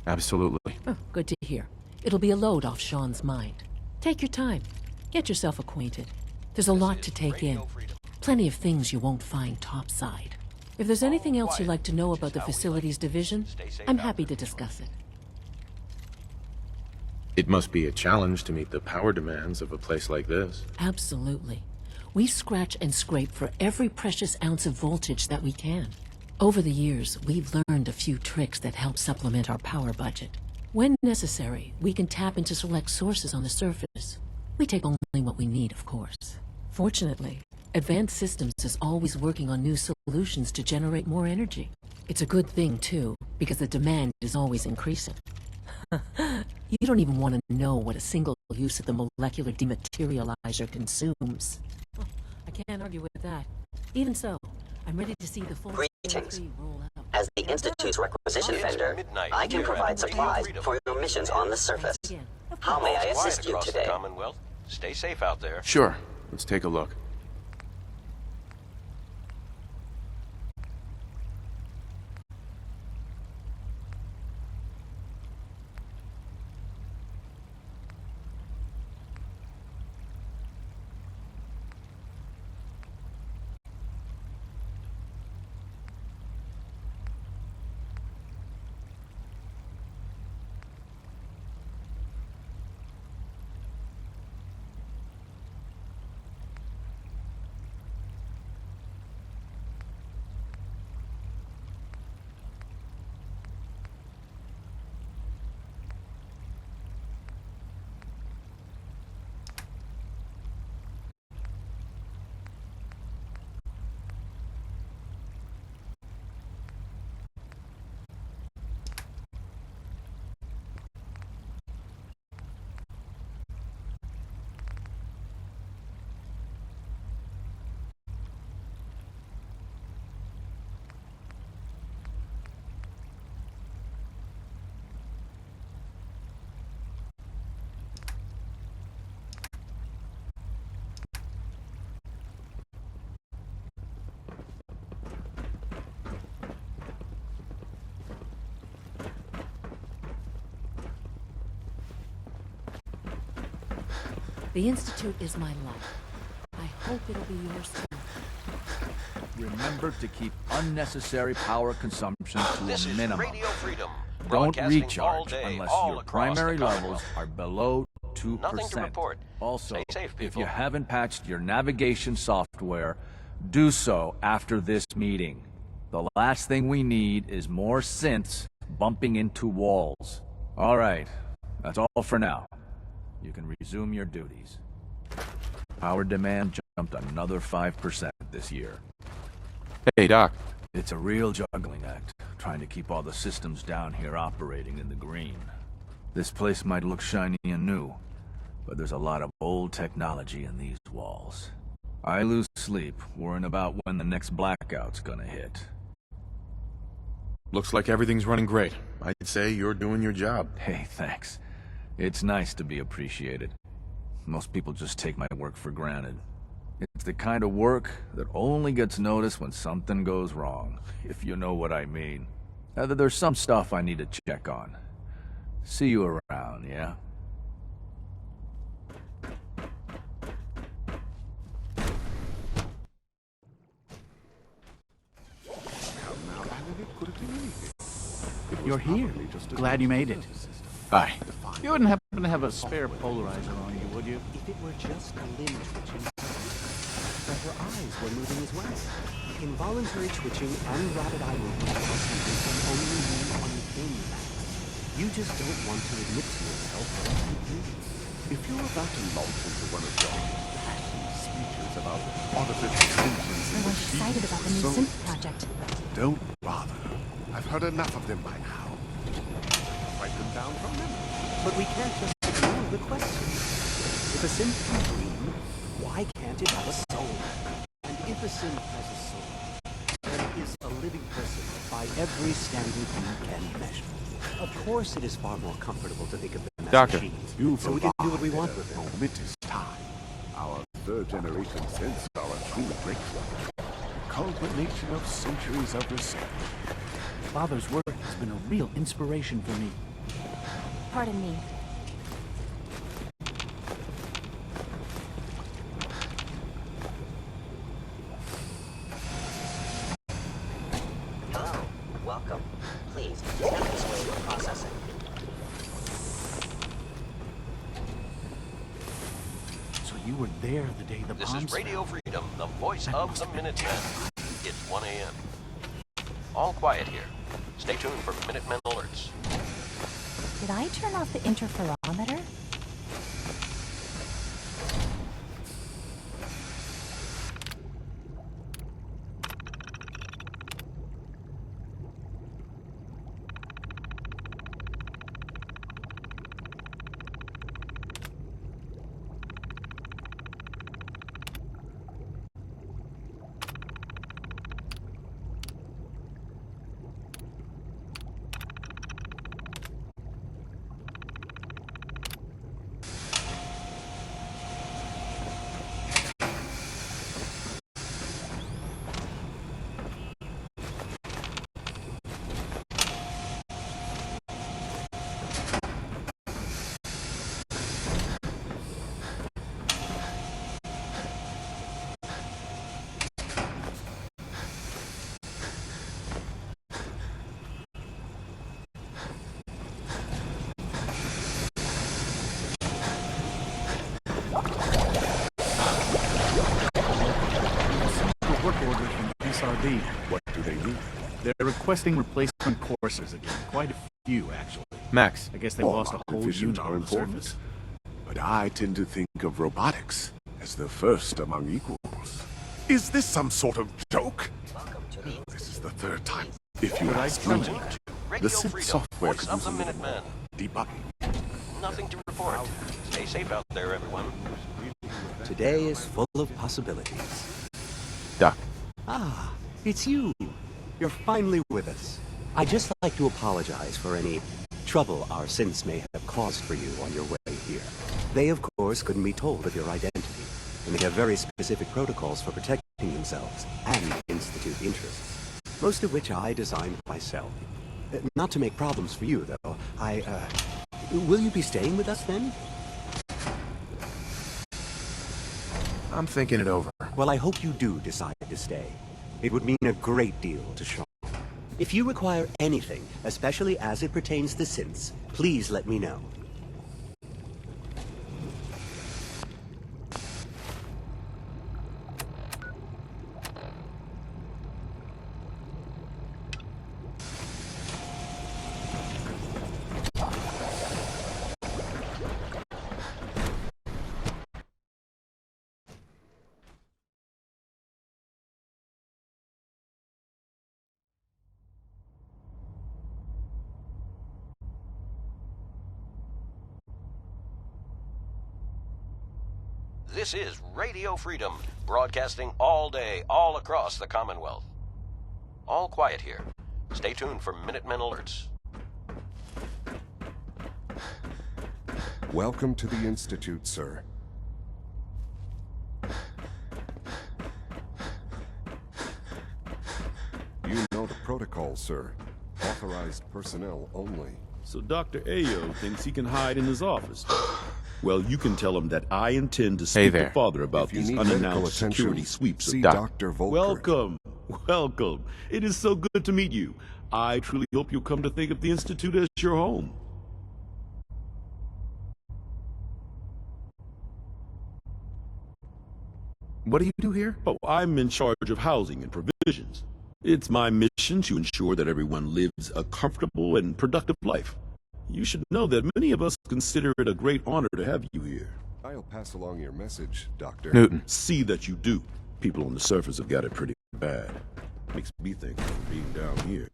Absolutely. Oh, good to hear. It'll be a load off Sean's mind. Take your time. Get yourself acquainted. There's a lot to take in. Plenty of things you won't find topside. If there's anything else you'd like to know about the facilities division, I'm happy to discuss it. It must be a challenge to meet the power demands of a place like this. Absolutely. We scratch and scrape for every precious ounce of voltage that we can. Over the years, we've learned a few tricks that help supplement our power budget. When necessary, we can tap into select sources on the surface. We take only what we need, of course. Fortunately, Advanced Systems is always working on new solutions to generate more energy. It's a good thing, too, because the demand is always increasing. You don't even want to know what a single use of the molecular dematerializer consumes. Oh, I can't argue with that. Even so, I'm ready to see the full Greetings. roll out. As the Institute's requisition vendor, I can provide supplies for your missions on the surface. How may I assist you Across the today? Commonwealth. Stay safe out there. Sure. Let's take a look. The Institute is my life. I hope it'll be yours too. Remember to keep unnecessary power consumption to This a is minimum. Radio Freedom. Don't Broadcasting all recharge day, unless all your across primary the levels Commonwealth. are below 2%. Nothing to report. Also, Stay safe, if people. you haven't patched your navigation software, do so after this meeting. The last thing we need is more synths bumping into walls. All right, that's all for now. You can resume your duties. Power demand jumped another 5% this year. Hey, Doc. It's a real juggling act, trying to keep all the systems down here operating in the green. This place might look shiny and new, but there's a lot of old technology in these walls. I lose sleep worrying about when the next blackout's gonna hit. Looks like everything's running great. I'd say you're doing your job. Hey, thanks. It's nice to be appreciated. Most people just take my work for granted. It's the kind of work that only gets noticed when something goes wrong, if you know what I mean. There's some stuff I need to check on. See you around, yeah? You're here. Glad you made it. Hi. You wouldn't happen to have a spare polarizer on you, would you? If it were just a limb twitching, but her eyes were moving as well. Involuntary twitching and rapid eye movement are something can only mean one thing, Max. You just don't want to admit to yourself what you do. If you're about to launch into one of your passionate speeches about artificial intelligence, I'm excited about the new synth project. Don't bother. I've heard enough of them by now. Write them down from them. But we can't just ignore the question. If a synth can dream, why can't it have a soul? And if a synth has a soul, then it is a living person by every standard you can measure. Of course it is far more comfortable to think of them as Doctor, machines, so we can do what we want with them. Momentous time. Our third generation synths are a true breakthrough. Culmination of centuries of research. Father's work has been a real inspiration for me. Pardon me. Hello. Welcome. Please, step this way for processing. So you were there the day the This bombs is Radio Freedom, the voice of the Minutemen. It's 1 a.m. All quiet here. Stay tuned for Minutemen alerts. Did I turn off the interferometer? What do they do? They're requesting replacement coursers again. Quite a few, actually. Max. I guess they lost a whole Divisions unit are on the important, surface. but I tend to think of robotics as the first among equals. Is this some sort of joke? This is the third time. If you ask me, the synth software Voice could of use the a little Minutemen. debugging. Nothing to report. Stay safe out there, everyone. Today is full of possibilities. Doc. Ah, it's you. You're finally with us. I'd just like to apologize for any trouble our synths may have caused for you on your way here. They, of course, couldn't be told of your identity, and they have very specific protocols for protecting themselves and Institute interests, most of which I designed myself. Not to make problems for you, though. Will you be staying with us, then? I'm thinking it over. Well, I hope you do decide to stay. It would mean a great deal to Sean. If you require anything, especially as it pertains to synths, please let me know. This is Radio Freedom, broadcasting all day, all across the Commonwealth. All quiet here. Stay tuned for Minutemen alerts. Welcome to the Institute, sir. You know the protocol, sir. Authorized personnel only. So Dr. Ayo thinks he can hide in his office. Well, you can tell him that I intend to speak to Father about these unannounced security sweeps. See Dr. Volkert. Welcome. Welcome. It is so good to meet you. I truly hope you'll come to think of the Institute as your home. What do you do here? Oh, I'm in charge of housing and provisions. It's my mission to ensure that everyone lives a comfortable and productive life. You should know that many of us consider it a great honor to have you here. I'll pass along your message, Doctor. Newton. See that you do. People on the surface have got it pretty bad. Makes me think of being down here.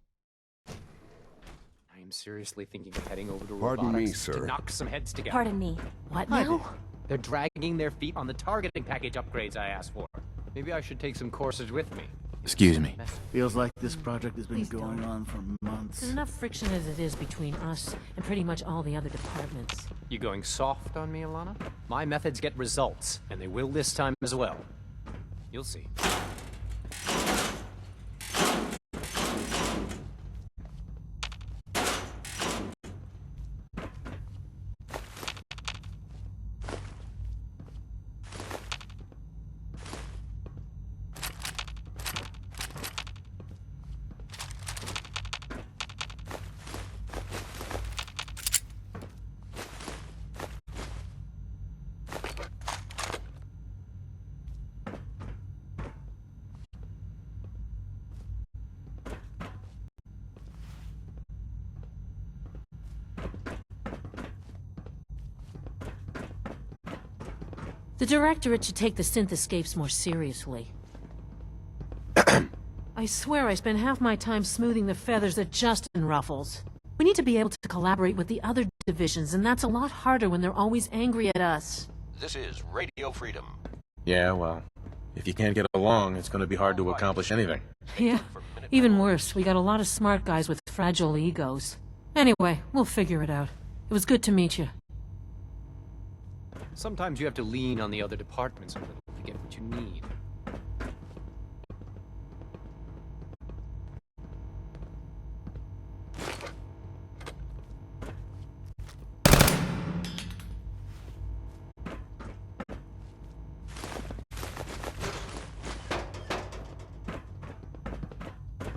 I am seriously thinking of heading over to Pardon robotics me, sir. to knock some heads together. Pardon me. What Hi now? there. They're dragging their feet on the targeting package upgrades I asked for. Maybe I should take some courses with me. Excuse me. Feels like this project has been going on for months. There's enough friction as it is between us and pretty much all the other departments. You going soft on me, Alana? My methods get results, and they will this time as well. You'll see. The Directorate should take the synth escapes more seriously. I swear I spend half my time smoothing the feathers that Justin ruffles. We need to be able to collaborate with the other divisions, and that's a lot harder when they're always angry at us. This is Radio Freedom. Yeah, well, if you can't get along, it's going to be hard to accomplish anything. Yeah, even worse, we got a lot of smart guys with fragile egos. Anyway, we'll figure it out. It was good to meet you. Sometimes you have to lean on the other departments a little to get what you need.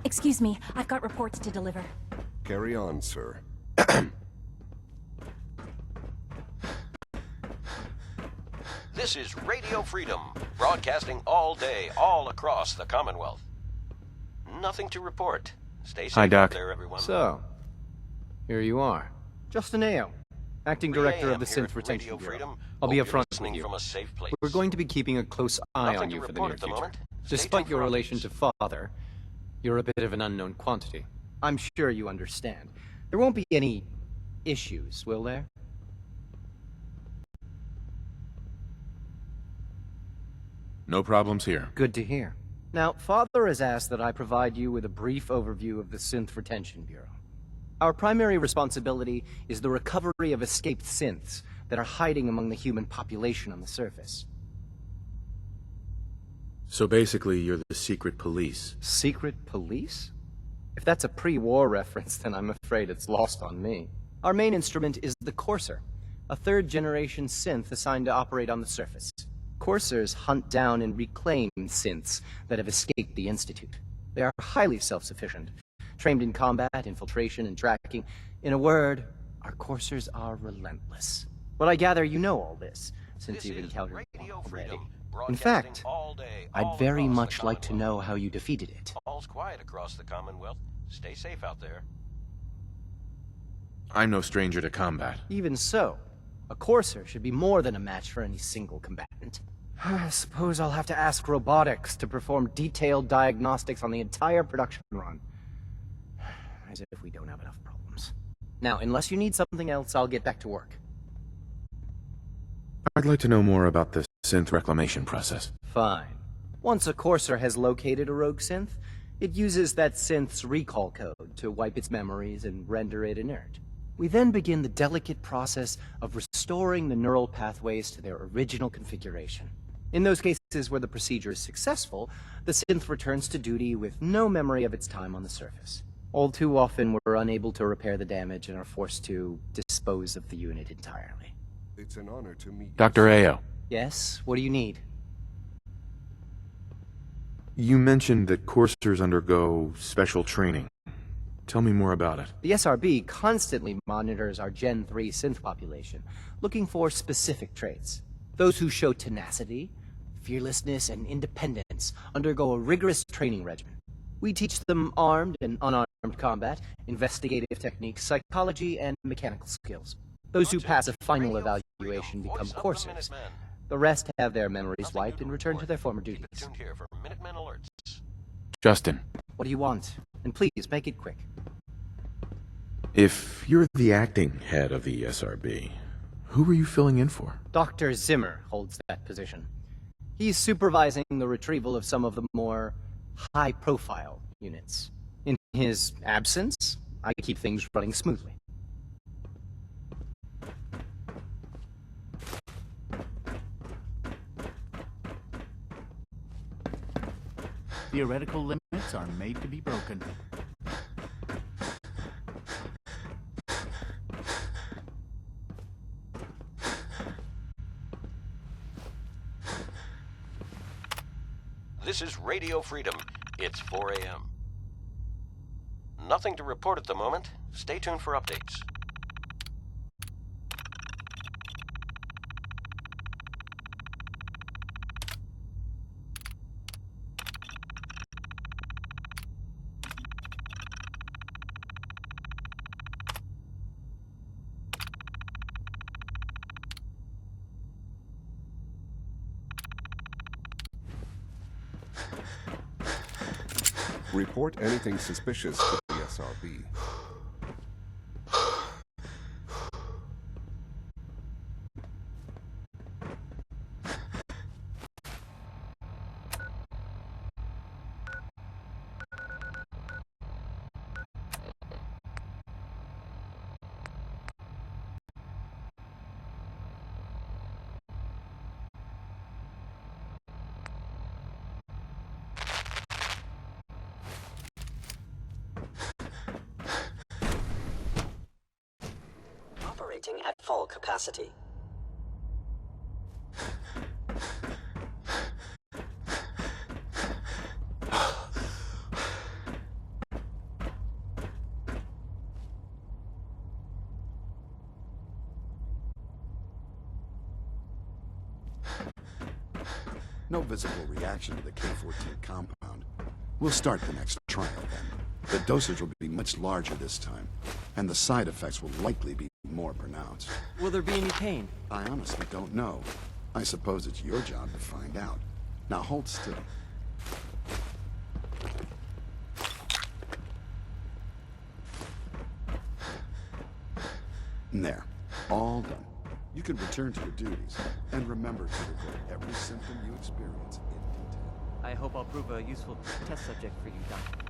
Excuse me, I've got reports to deliver. Carry on, sir. This is Radio Freedom, broadcasting all day, all across the Commonwealth. Nothing to report. Stay safe Hi, Doc. out there, everyone. So, here you are. Justin Ayo, Acting Director of the here Synth at Retention Radio Bureau. Freedom. I'll be Hope you're upfront listening with you. from a safe place. We're going to be keeping a close eye Nothing on to you for the report near at the future. moment. Stay Despite tuned your for relation updates. to Father, you're a bit of an unknown quantity. I'm sure you understand. There won't be any issues, will there? No problems here. Good to hear. Now, Father has asked that I provide you with a brief overview of the Synth Retention Bureau. Our primary responsibility is the recovery of escaped synths that are hiding among the human population on the surface. So basically, you're the secret police. Secret police? If that's a pre-war reference, then I'm afraid it's lost on me. Our main instrument is the Courser, a third-generation synth assigned to operate on the surface. Coursers hunt down and reclaim synths that have escaped the Institute. They are highly self-sufficient, trained in combat, infiltration, and tracking. In a word, our Coursers are relentless. But I gather you know all this, since you've encountered one already. In fact, I'd very much like to know how you defeated it. All's quiet across the Commonwealth. Stay safe out there. I'm no stranger to combat. Even so, a Courser should be more than a match for any single combatant. I suppose I'll have to ask robotics to perform detailed diagnostics on the entire production run. As if we don't have enough problems. Now, unless you need something else, I'll get back to work. I'd like to know more about the synth reclamation process. Fine. Once a Courser has located a rogue synth, It uses that synth's recall code to wipe its memories and render it inert. We then begin the delicate process of restoring the neural pathways to their original configuration. In those cases where the procedure is successful, the synth returns to duty with no memory of its time on the surface. All too often, we're unable to repair the damage and are forced to dispose of the unit entirely. It's an honor to meet Dr. Ayo, Yes? What do you need? you mentioned that coursers undergo special training. Tell me more about it. The SRB constantly monitors our Gen 3 synth population, looking for specific traits. Those who show tenacity, fearlessness, and independence undergo a rigorous training regimen. We teach them armed and unarmed combat, investigative techniques, psychology, and mechanical skills. Those who pass a final evaluation become coursers. The rest have their memories wiped and return to their former duties. Justin, What do you want? And please, make it quick. if you're the acting head of the SRB, who are you filling in for? Dr. Zimmer holds that position. He's supervising the retrieval of some of the more high-profile units. In his absence, I keep things running smoothly. Theoretical limits are made to be broken. This is Radio Freedom. It's 4 a.m. Nothing to report at the moment. Stay tuned for updates. Report anything suspicious to the SRB. Operating at full capacity. No visible reaction to the K-14 compound. We'll start the next trial then. The dosage will be much larger this time, and the side effects will likely be more pronounced. Will there be any pain? I honestly don't know. I suppose it's your job to find out. Now hold still. There. All done. You can return to your duties, and remember to report every symptom you experience in detail. I hope I'll prove a useful test subject for you, Doctor.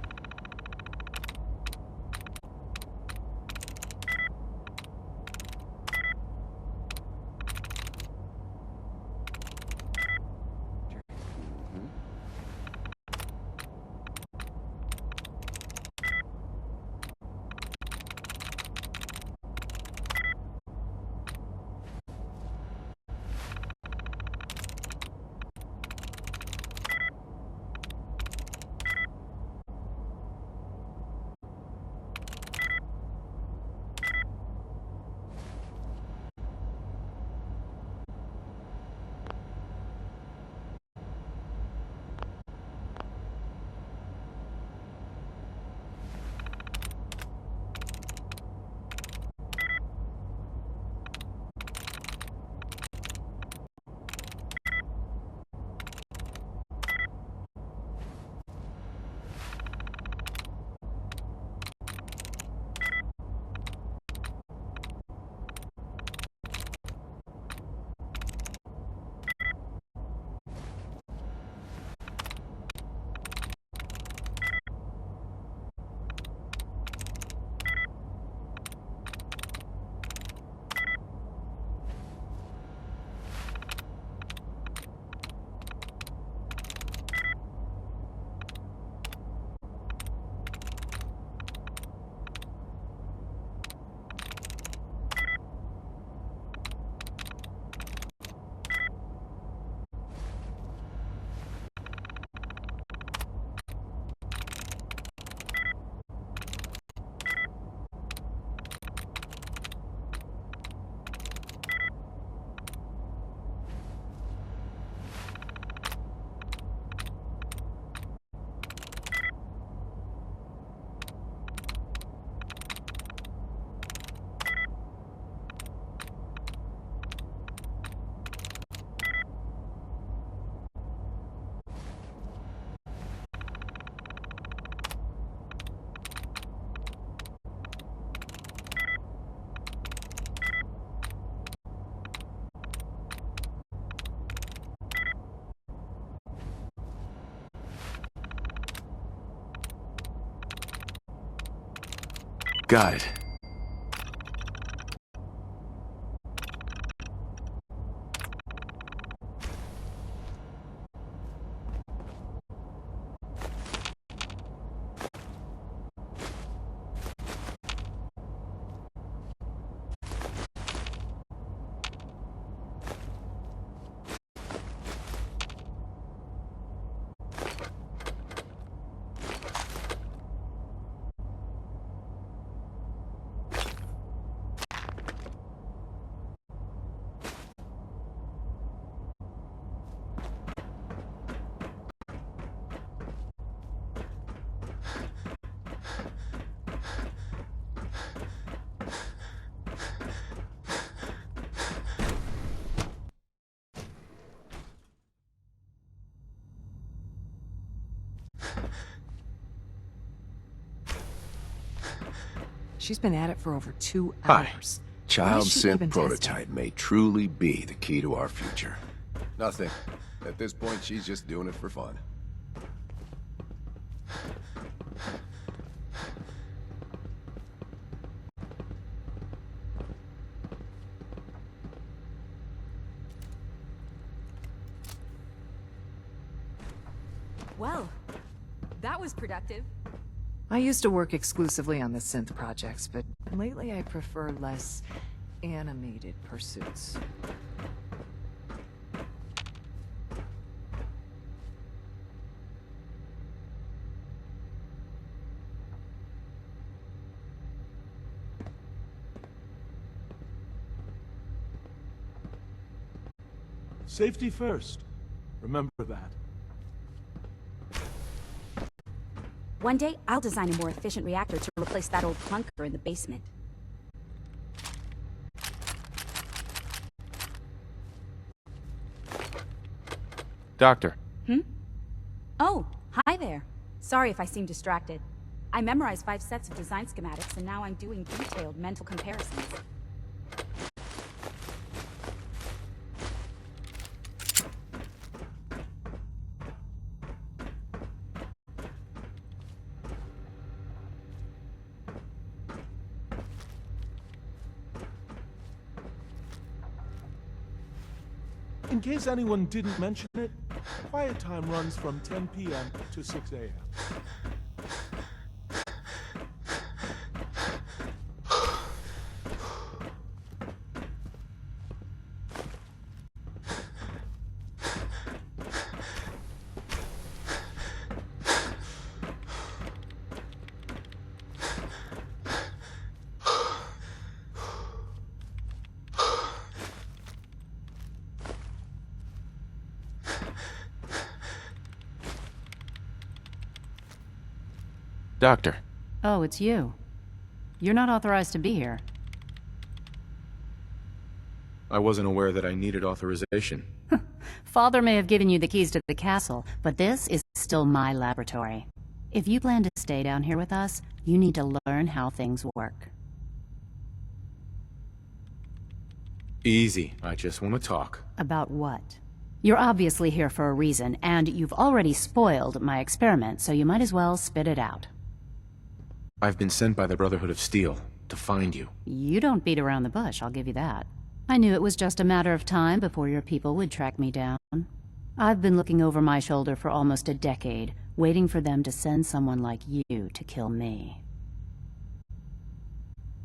Got it. She's been at it for over 2 Hi. hours. Child she synth even prototype may truly be the key to our future. Nothing. At this point, she's just doing it for fun. Well, that was productive. I used to work exclusively on the synth projects, but lately I prefer less animated pursuits. Safety first. Remember that. One day, I'll design a more efficient reactor to replace that old clunker in the basement. Doctor. Oh, hi there. Sorry if I seem distracted. I memorized 5 sets of design schematics, and now I'm doing detailed mental comparisons. In case anyone didn't mention it, quiet time runs from 10 p.m. to 6 a.m. Doctor. Oh, it's you. You're not authorized to be here. I wasn't aware that I needed authorization. Father may have given you the keys to the castle, but this is still my laboratory. If you plan to stay down here with us, you need to learn how things work. Easy. I just want to talk. About what? You're obviously here for a reason, and you've already spoiled my experiment, so you might as well spit it out. I've been sent by the Brotherhood of Steel to find you. You don't beat around the bush, I'll give you that. I knew it was just a matter of time before your people would track me down. I've been looking over my shoulder for almost a decade, waiting for them to send someone like you to kill me.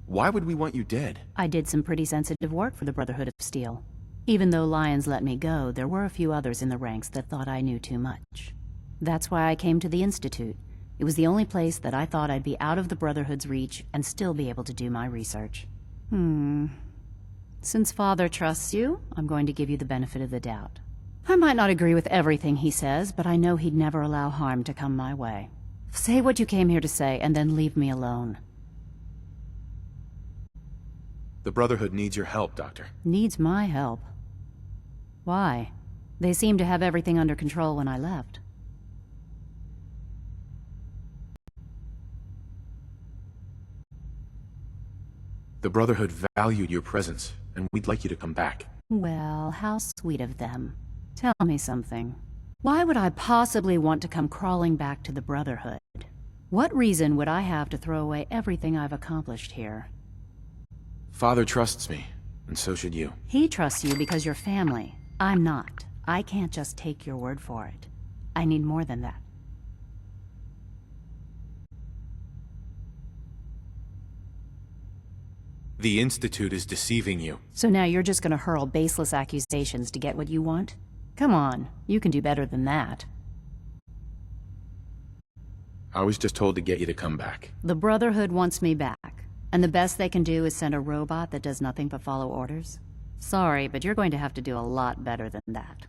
Why would we want you dead? I did some pretty sensitive work for the Brotherhood of Steel. Even though Lyons let me go, there were a few others in the ranks that thought I knew too much. That's why I came to the Institute. It was the only place that I thought I'd be out of the Brotherhood's reach and still be able to do my research. Since Father trusts you, I'm going to give you the benefit of the doubt. I might not agree with everything he says, but I know he'd never allow harm to come my way. Say what you came here to say, and then leave me alone. The Brotherhood needs your help, Doctor. Needs my help. Why? They seemed to have everything under control when I left. The Brotherhood valued your presence, and we'd like you to come back. Well, how sweet of them. Tell me something. Why would I possibly want to come crawling back to the Brotherhood? What reason would I have to throw away everything I've accomplished here? Father trusts me, and so should you. He trusts you because you're family. I'm not. I can't just take your word for it. I need more than that. The Institute is deceiving you. So now you're just gonna hurl baseless accusations to get what you want? Come on, you can do better than that. I was just told to get you to come back. The Brotherhood wants me back, and the best they can do is send a robot that does nothing but follow orders? Sorry, but you're going to have to do a lot better than that.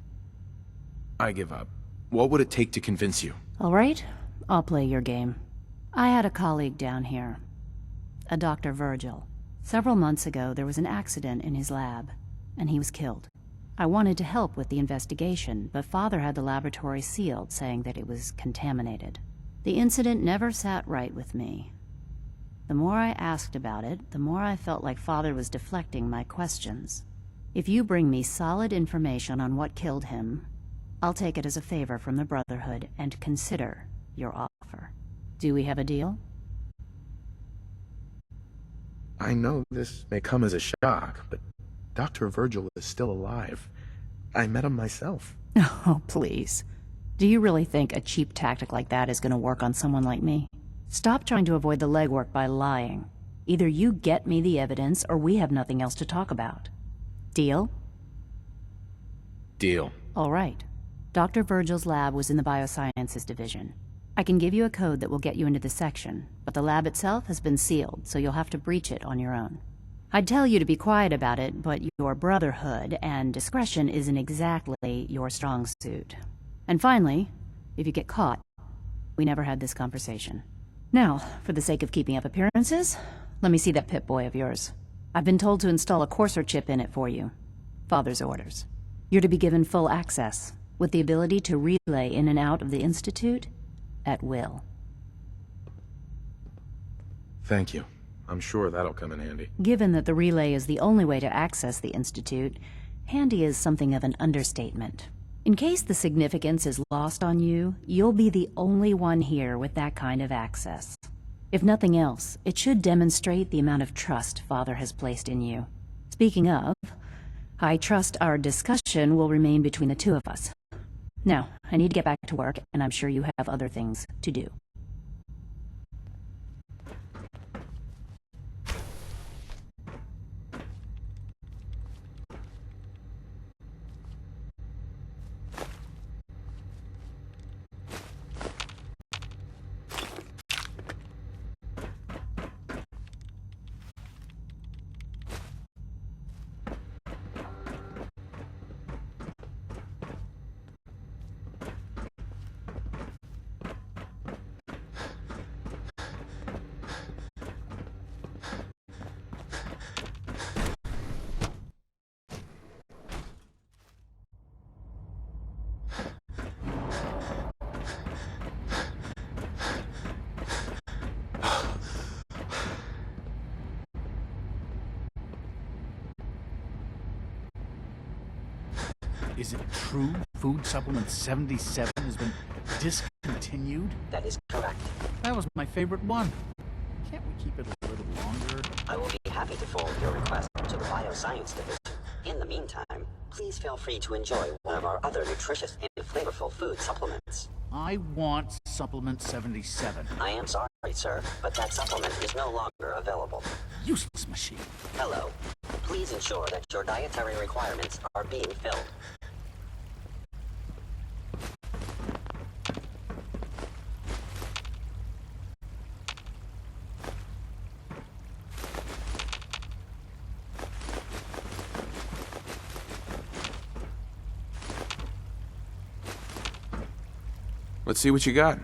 I give up. What would it take to convince you? All right, I'll play your game. I had a colleague down here, a Dr. Virgil. Several months ago, there was an accident in his lab, and he was killed. I wanted to help with the investigation, but Father had the laboratory sealed, saying that it was contaminated. The incident never sat right with me. The more I asked about it, the more I felt like Father was deflecting my questions. If you bring me solid information on what killed him, I'll take it as a favor from the Brotherhood and consider your offer. Do we have a deal? I know this may come as a shock, but Dr. Virgil is still alive. I met him myself. Oh, please. Do you really think a cheap tactic like that is going to work on someone like me? Stop trying to avoid the legwork by lying. Either you get me the evidence, or we have nothing else to talk about. Deal? Deal. All right. Dr. Virgil's lab was in the Biosciences Division. I can give you a code that will get you into the section, but the lab itself has been sealed, so you'll have to breach it on your own. I'd tell you to be quiet about it, but your Brotherhood and discretion isn't exactly your strong suit. And finally, if you get caught, we never had this conversation. Now, for the sake of keeping up appearances, let me see that Pip-Boy of yours. I've been told to install a Courser chip in it for you. Father's orders. You're to be given full access, with the ability to relay in and out of the Institute at will. Thank you. I'm sure that'll come in handy. Given that the relay is the only way to access the Institute, handy is something of an understatement. In case the significance is lost on you, you'll be the only one here with that kind of access. If nothing else, it should demonstrate the amount of trust Father has placed in you. Speaking of, I trust our discussion will remain between the two of us. Now, I need to get back to work, and I'm sure you have other things to do. Is it true food supplement 77 has been discontinued? That is correct. That was my favorite one. Can't we keep it a little longer? I will be happy to forward your request to the Bioscience Division. In the meantime, please feel free to enjoy one of our other nutritious and flavorful food supplements. I want supplement 77. I am sorry, sir, but that supplement is no longer available. Useless machine. Hello. Please ensure that your dietary requirements are being filled. Let's see what you got.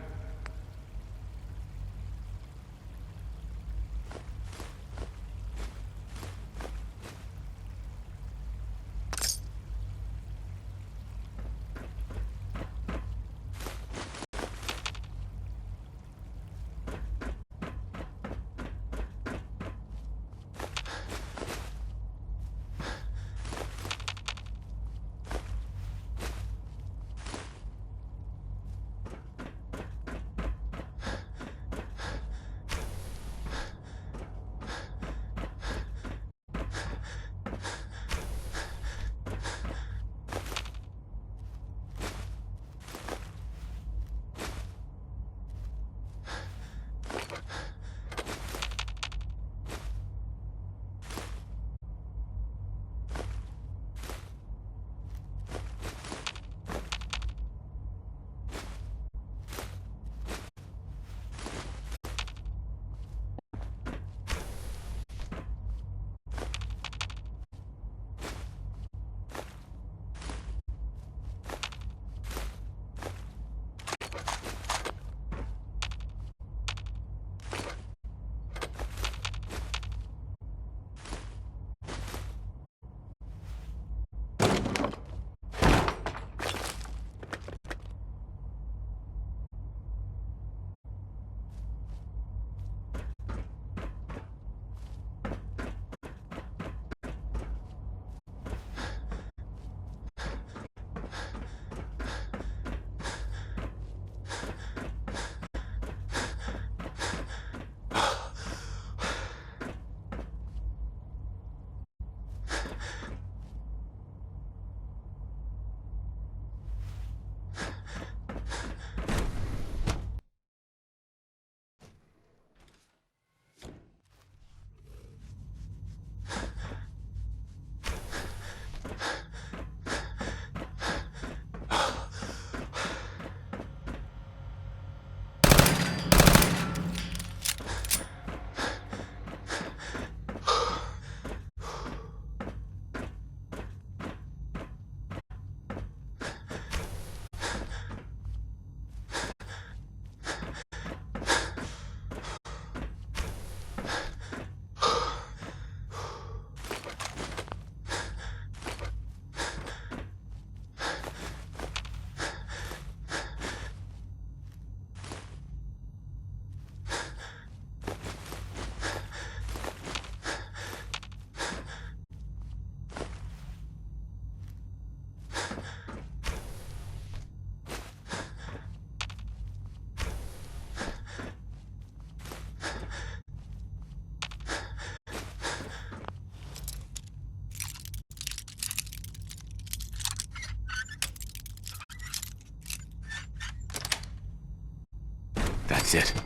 exit.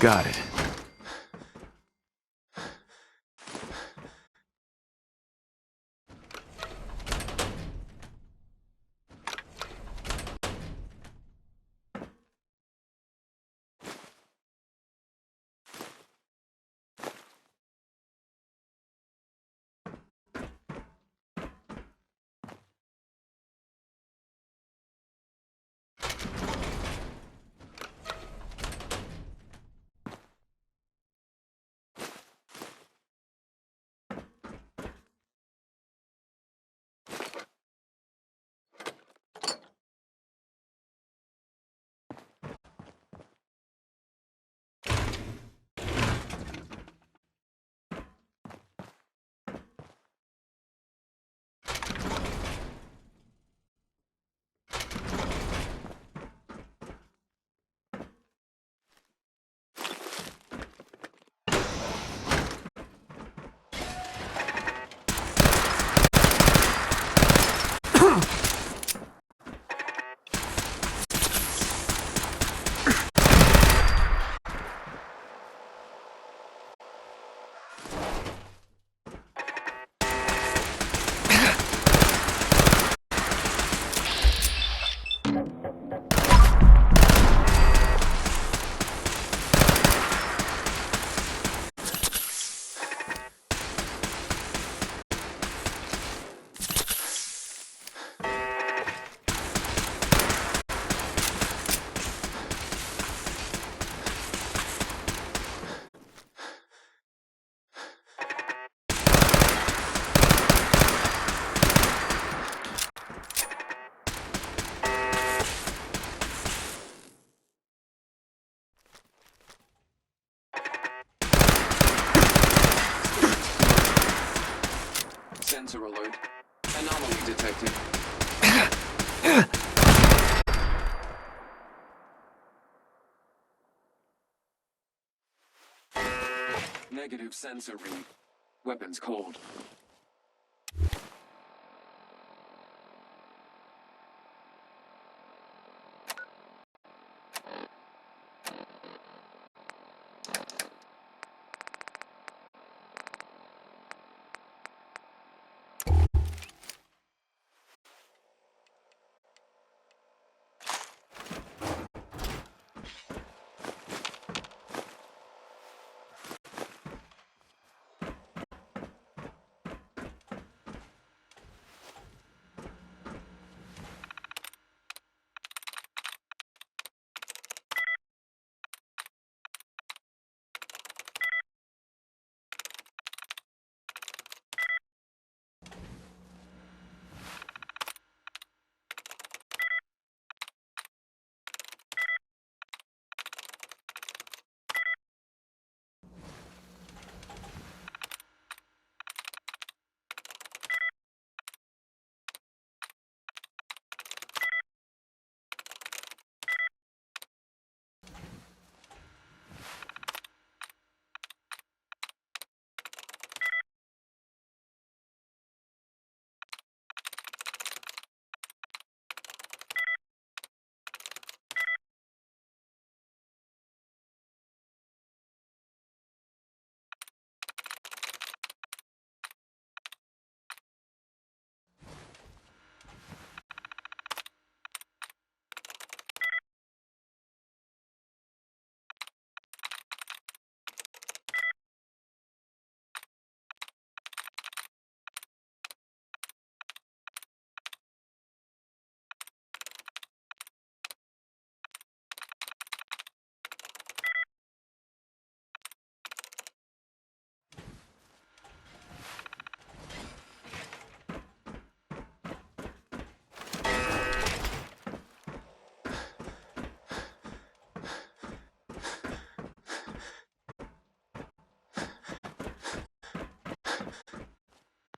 Got it. Sensor alert. Anomaly detected. Negative sensor read. Weapons cold.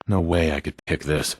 No way I could pick this.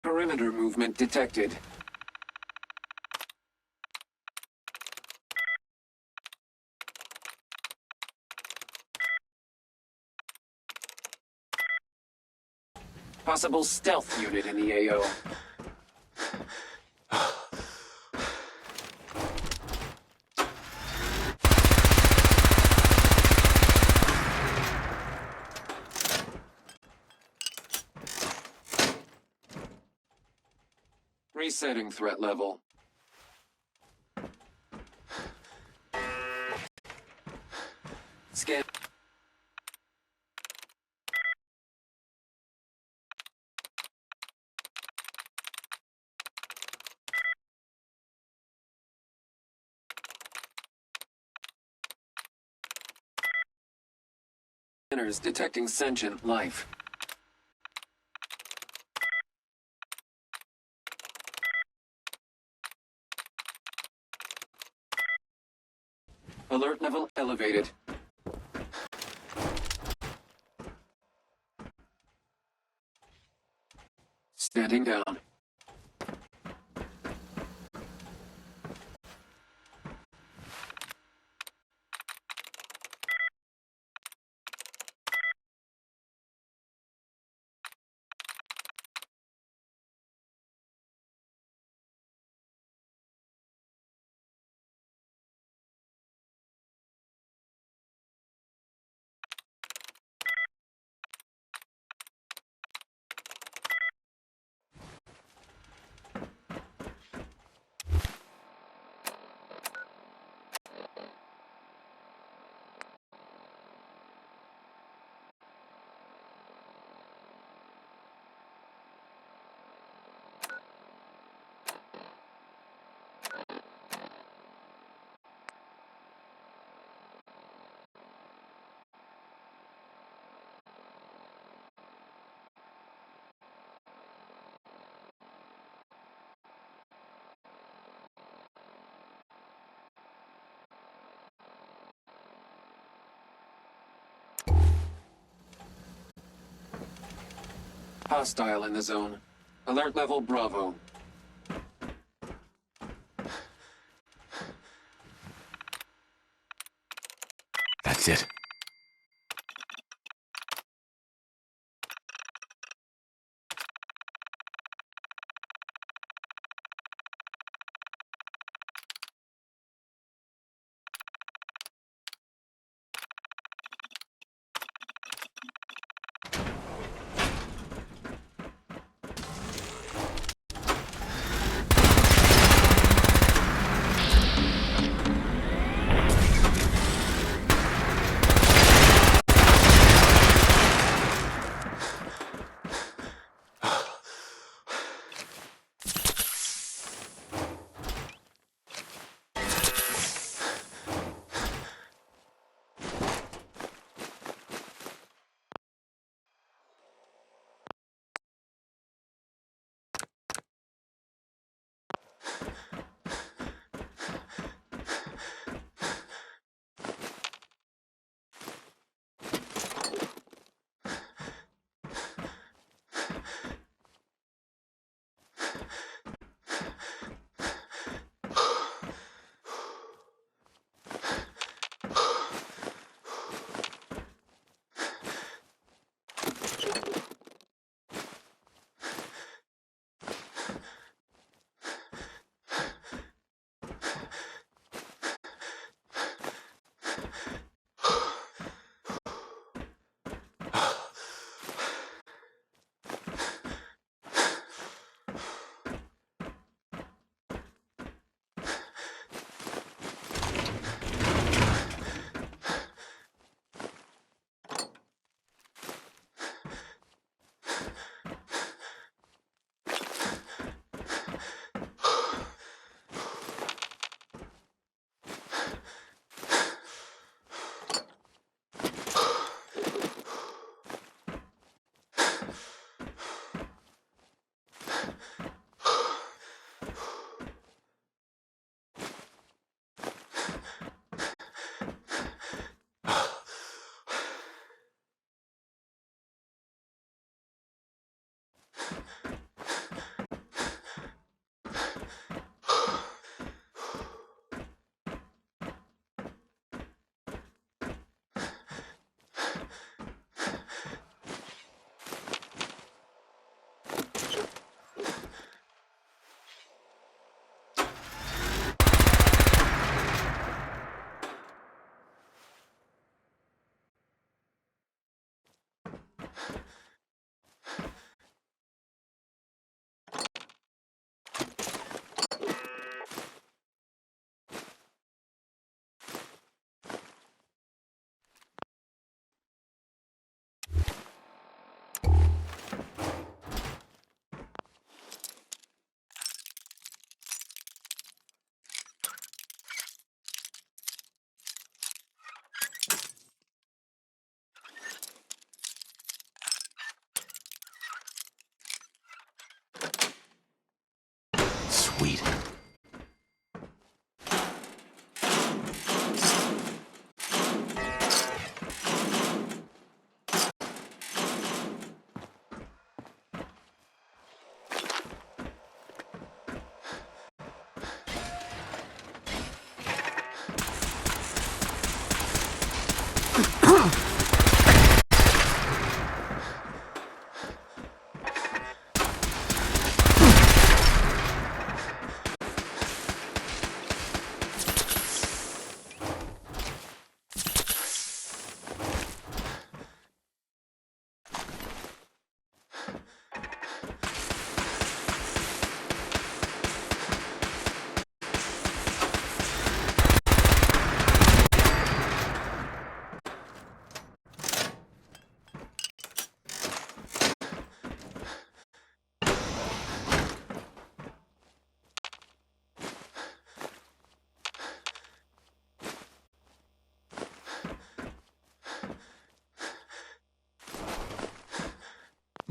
Perimeter movement detected. Possible stealth unit in the AO. Resetting threat level. Scan. Scanners detecting sentient life. Alert level elevated. Standing down. Hostile in the zone. Alert level Bravo. That's it.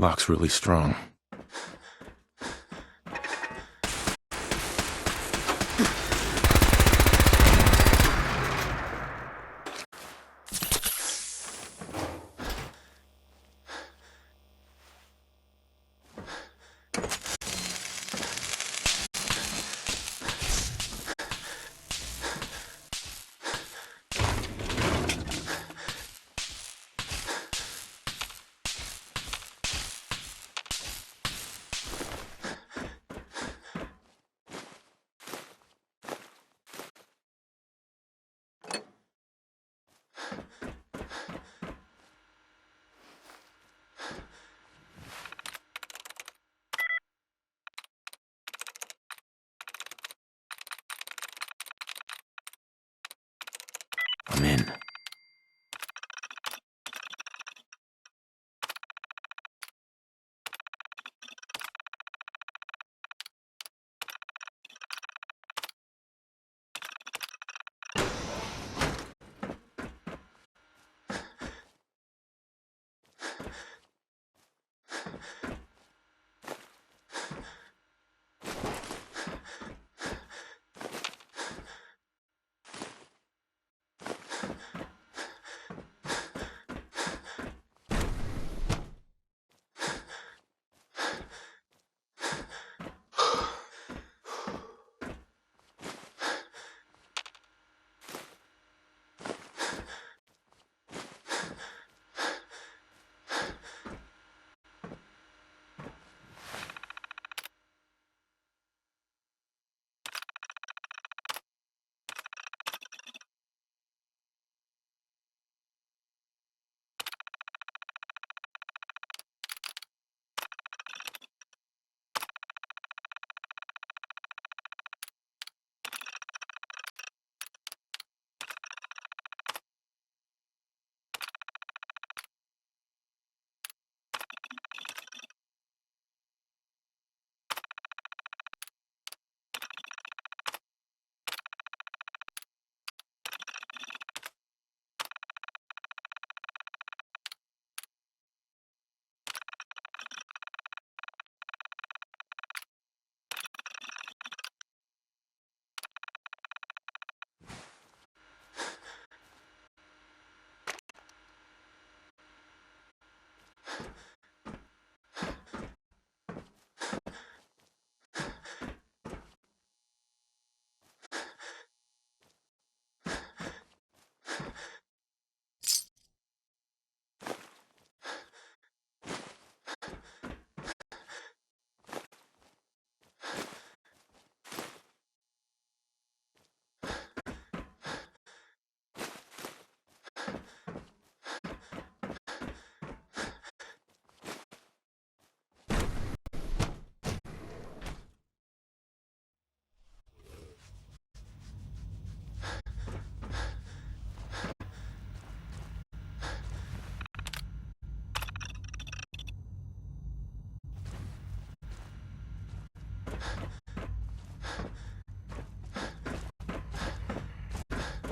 Lock's really strong. I'm in.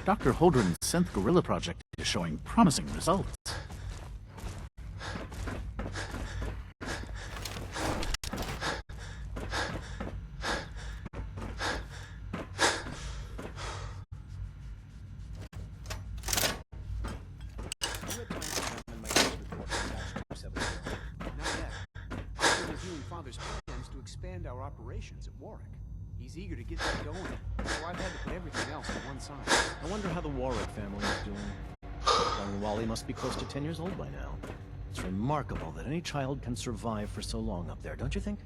Dr. Holdren's synth gorilla project is showing promising results. Father's plans to expand our operations at Warwick. He's eager to get that going, so I've had to put everything else to one side. I wonder how the Warwick family is doing. Young Wally must be close to 10 years old by now. It's remarkable that any child can survive for so long up there, don't you think?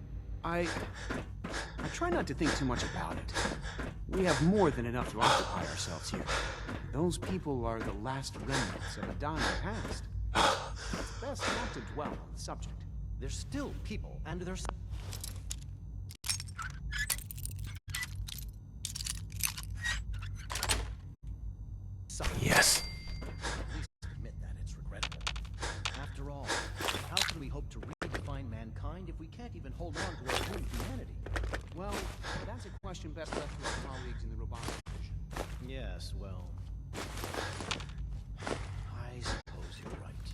I try not to think too much about it. We have more than enough to occupy ourselves here. Those people are the last remnants of a dying past. It's best not to dwell on the subject. They're still people, and they're... Yes. At least admit that it's regrettable. After all, how can we hope to redefine mankind if we can't even hold on to our own humanity? Well, that's a question best left to our colleagues in the robotics division. Yes, well... I suppose you're right.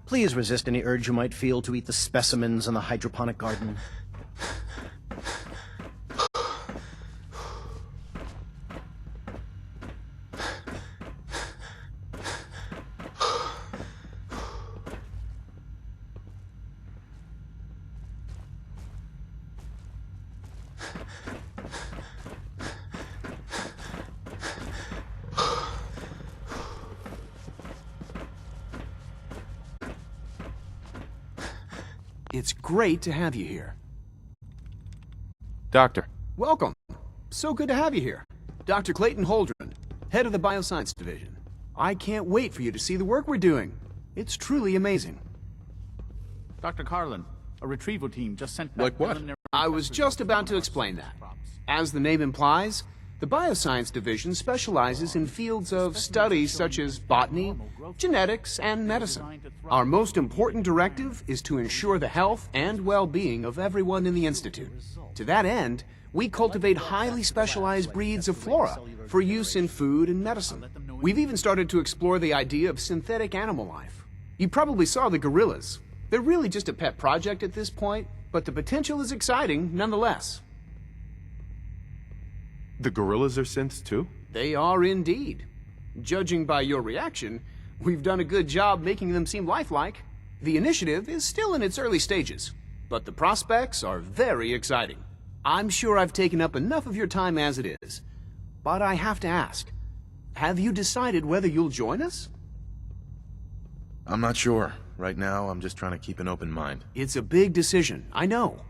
Please resist any urge you might feel to eat the specimens in the hydroponic garden. It's great to have you here. Doctor. Welcome. So good to have you here. Dr. Clayton Holdren, head of the Bioscience Division. I can't wait for you to see the work we're doing. It's truly amazing. Dr. Carlin, a retrieval team just sent back... Like what? I was just about to explain that. As the name implies, the Bioscience Division specializes in fields of study such as botany, genetics, and medicine. Our most important directive is to ensure the health and well-being of everyone in the Institute. To that end, we cultivate highly specialized breeds of flora for use in food and medicine. We've even started to explore the idea of synthetic animal life. You probably saw the gorillas. They're really just a pet project at this point, but the potential is exciting nonetheless. The gorillas are synths too? They are indeed. Judging by your reaction, we've done a good job making them seem lifelike. The initiative is still in its early stages, but the prospects are very exciting. I'm sure I've taken up enough of your time as it is, but I have to ask, have you decided whether you'll join us? I'm not sure. Right now, I'm just trying to keep an open mind. It's a big decision, I know,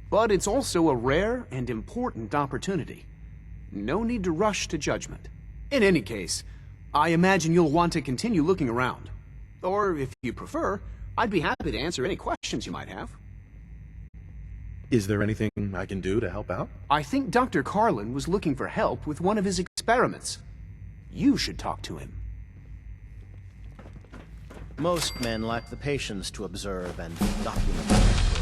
but it's also a rare and important opportunity. No need to rush to judgment. In any case, I imagine you'll want to continue looking around. Or, if you prefer, I'd be happy to answer any questions you might have. Is there anything I can do to help out? I think Dr. Carlin was looking for help with one of his experiments. You should talk to him. Most men lack the patience to observe and document their growth.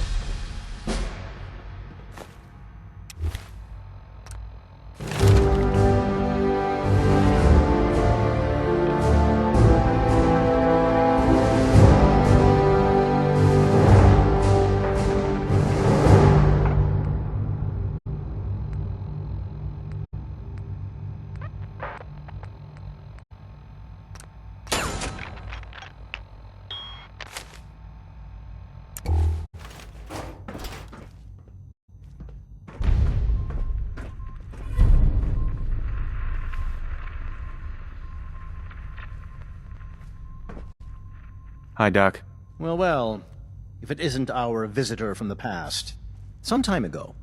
Hi, Doc. Well, if it isn't our visitor from the past. Some time ago,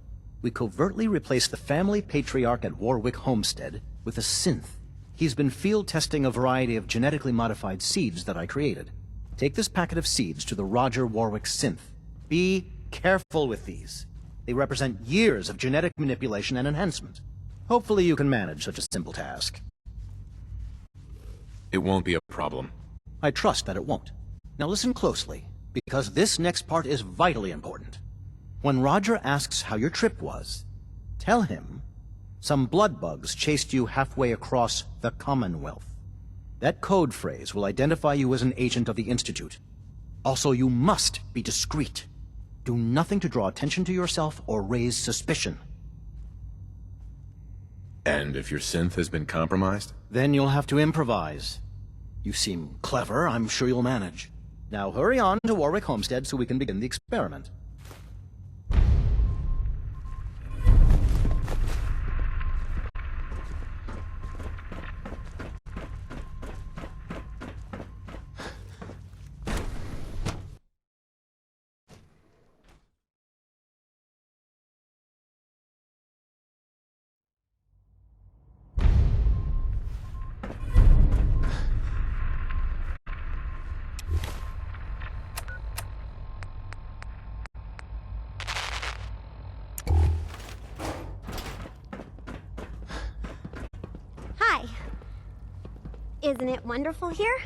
we covertly replaced the family patriarch at Warwick Homestead with a synth. He's been field testing a variety of genetically modified seeds that I created. Take this packet of seeds to the Roger Warwick synth. Be careful with these. They represent years of genetic manipulation and enhancement. Hopefully you can manage such a simple task. It won't be a problem. I trust that it won't. Now listen closely, because this next part is vitally important. When Roger asks how your trip was, tell him some blood bugs chased you halfway across the Commonwealth. That code phrase will identify you as an agent of the Institute. Also, you must be discreet. Do nothing to draw attention to yourself or raise suspicion. And if your synth has been compromised? Then you'll have to improvise. You seem clever. I'm sure you'll manage. Now hurry on to Warwick Homestead so we can begin the experiment. Isn't it wonderful here?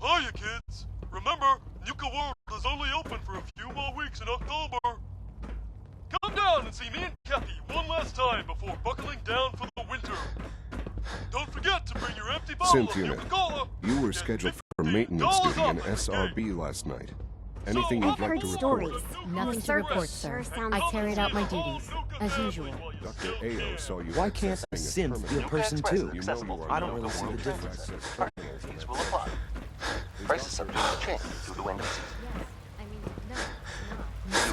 Hiya, kids! Remember, Nuka World is only open for a few more weeks in October. Come down and see me and Cappy one last time before buckling down for the winter. Don't synth unit. You were scheduled for maintenance duty in SRB last night. Anything you'd like to report? Nothing to report, sir. I carried out my duties, as usual. Dr. Ao saw you. Why can't a synth be a person too? I don't really see the difference. difference. Fees will apply. Prices subject to change due to window season.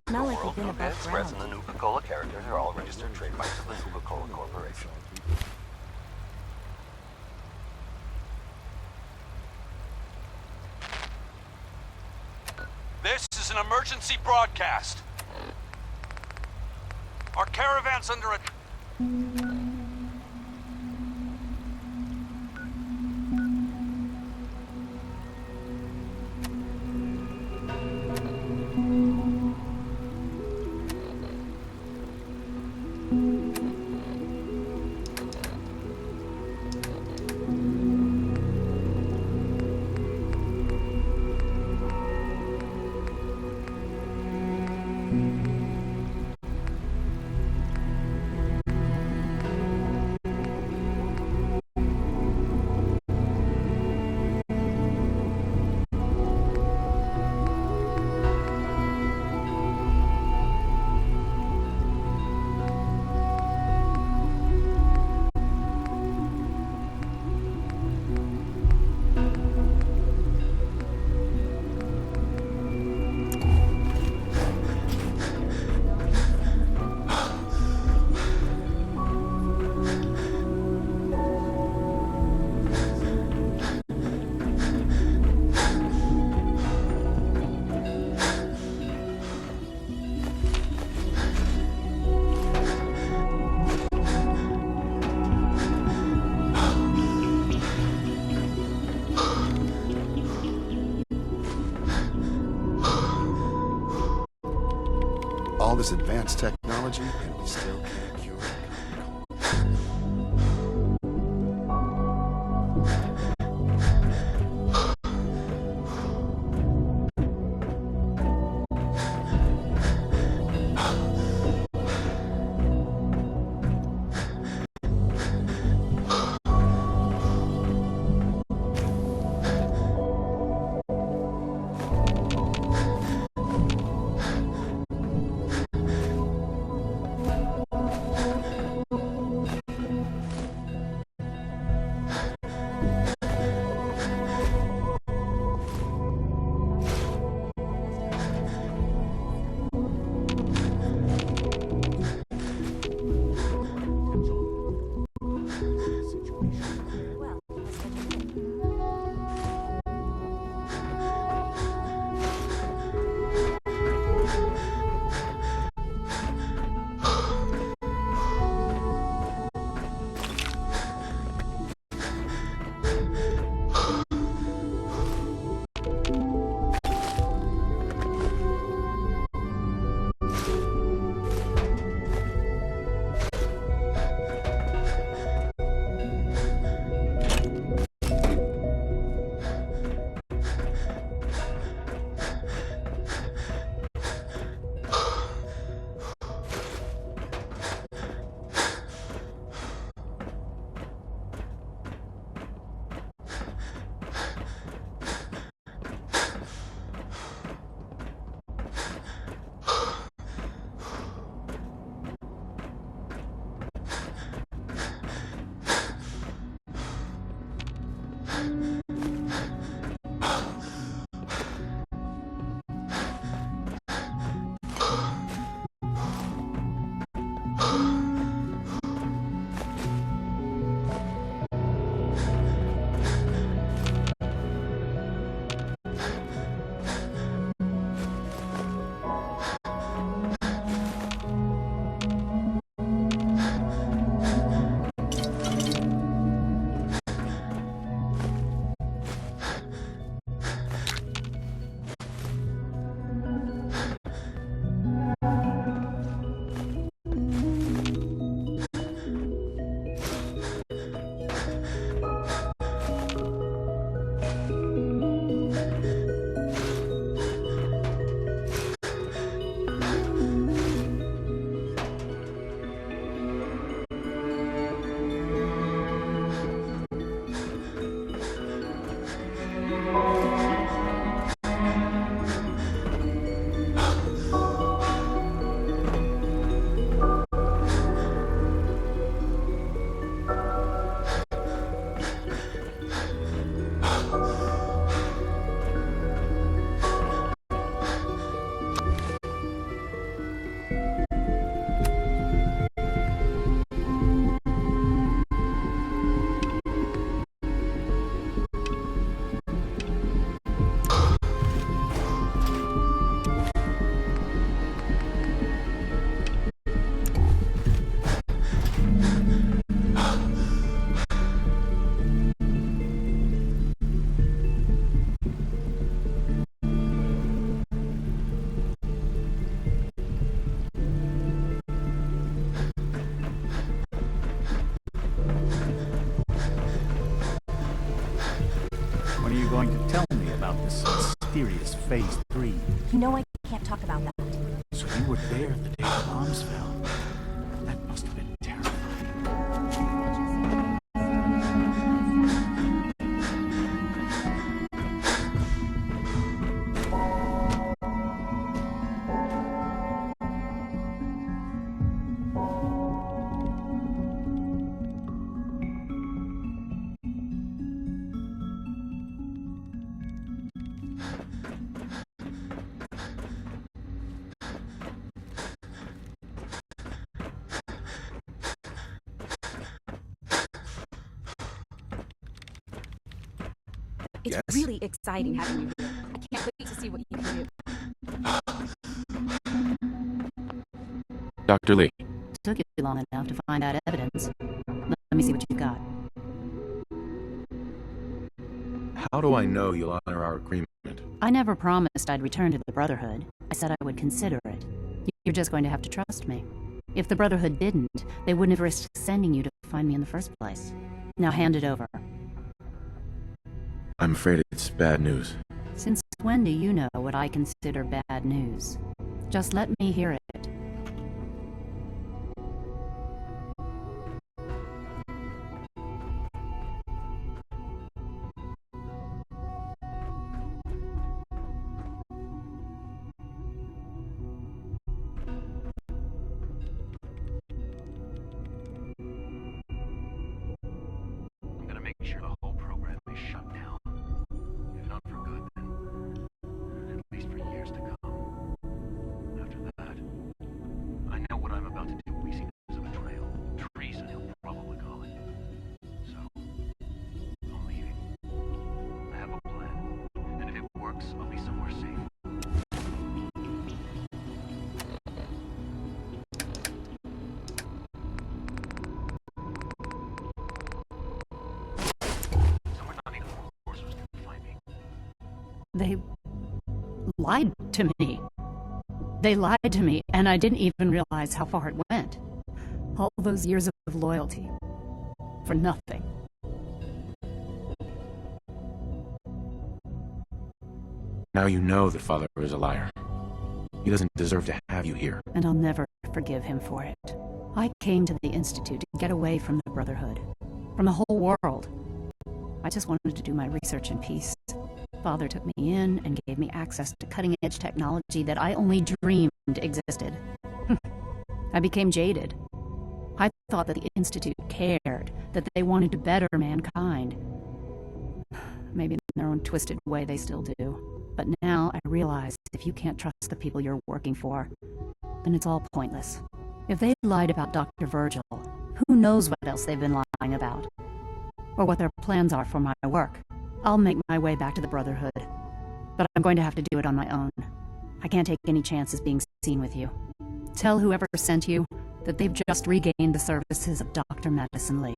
Smell like World you've been Nuka above Express ground. and the Nuka-Cola characters are all registered trademarks of the Nuka-Cola Corporation. This is an emergency broadcast. Our caravan's under a... All this advanced technology, and we still can't cure it. going to tell me about this mysterious Phase 3. You know I can't talk about that. So you were there the day the bombs fell. That must have been terrifying. It's really exciting having you here. I can't wait to see what you can do. Dr. Lee. Took you long enough to find out evidence. Let me see what you've got. How do I know you'll honor our agreement? I never promised I'd return to the Brotherhood. I said I would consider it. You're just going to have to trust me. If the Brotherhood didn't, they wouldn't have risked sending you to find me in the first place. Now hand it over. I'm afraid it's bad news. Since when do you know what I consider bad news? Just let me hear it. I'm gonna make sure the whole program is shut down. If not for good, then at least for years to come. After that, I know what I'm about to do will be seen as a betrayal. Treason, he'll probably call it. So, I'm leaving. I have a plan, and if it works, I'll be somewhere safe. They lied to me. They lied to me, and I didn't even realize how far it went. All those years of loyalty. For nothing. Now you know that Father is a liar. He doesn't deserve to have you here. And I'll never forgive him for it. I came to the Institute to get away from the Brotherhood. From the whole world. I just wanted to do my research in peace. Father took me in and gave me access to cutting-edge technology that I only dreamed existed. I became jaded. I thought that the Institute cared, that they wanted to better mankind. Maybe in their own twisted way they still do. But now I realize if you can't trust the people you're working for, then it's all pointless. If they lied about Dr. Virgil, who knows what else they've been lying about? Or what their plans are for my work. I'll make my way back to the Brotherhood, but I'm going to have to do it on my own. I can't take any chances being seen with you. Tell whoever sent you that they've just regained the services of Dr. Madison Lee.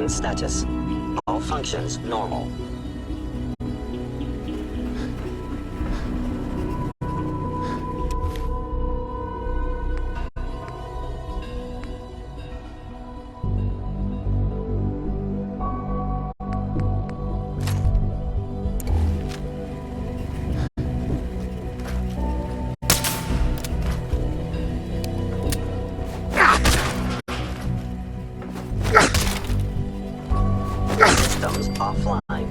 System status. All functions normal. Systems offline.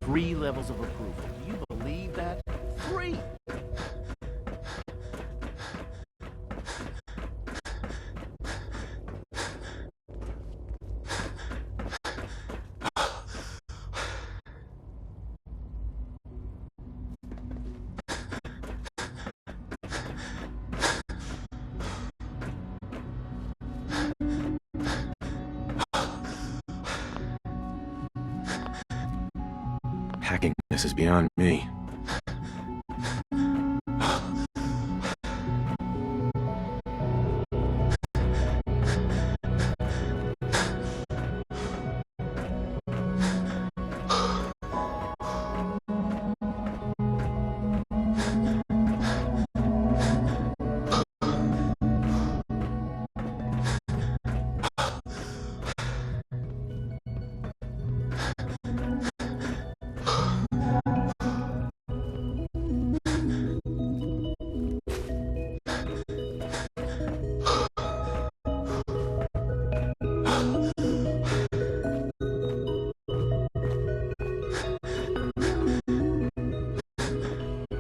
Three levels of approval. Do you believe that? 3! Hacking this is beyond me.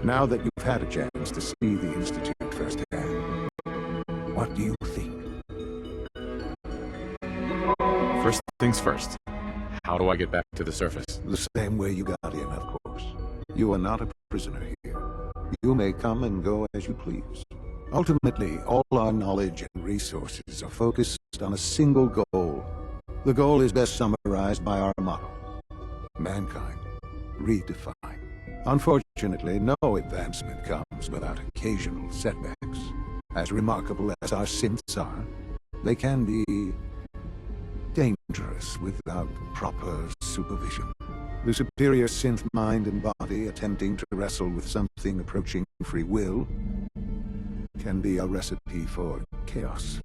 Now that you've had a chance to see the Institute firsthand, what do you think? First things first. How do I get back to the surface? The same way you got in, of course. You are not a prisoner here. You may come and go as you please. Ultimately, all our knowledge and resources are focused on a single goal. The goal is best summarized by our motto: mankind redefined. Unfortunately, no advancement comes without occasional setbacks. As remarkable as our synths are, they can be dangerous without proper supervision. The superior synth mind and body attempting to wrestle with something approaching free will can be a recipe for chaos.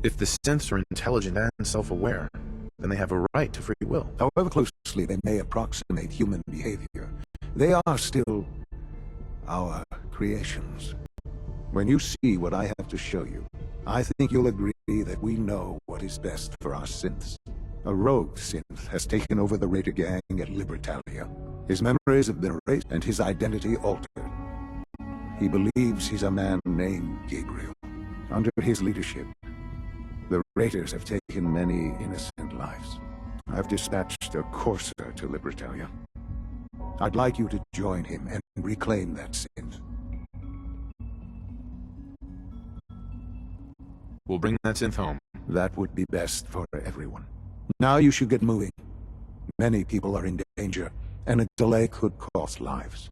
If the synths are intelligent and self-aware, then they have a right to free will. However closely they may approximate human behavior, they are still our creations. When you see what I have to show you, I think you'll agree that we know what is best for our synths. A rogue synth has taken over the Raider gang at Libertalia. His memories have been erased and his identity altered. He believes he's a man named Gabriel. Under his leadership, the Raiders have taken many innocent lives. I've dispatched a courser to Libertalia. I'd like you to join him and reclaim that synth. We'll bring that synth home. That would be best for everyone. Now you should get moving. Many people are in danger, and a delay could cost lives.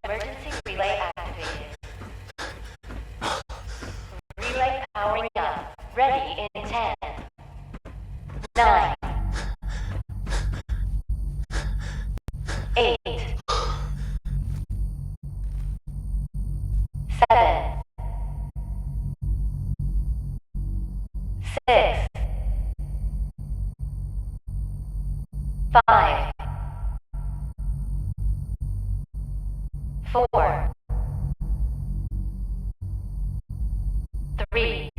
Emergency relay activated. Relay powering up. Ready in 10, 9, 8, 7, 6, 5, 4, 3,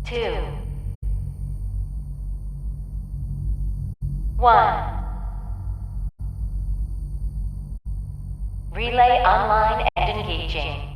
2, 1. Relay online and engaging.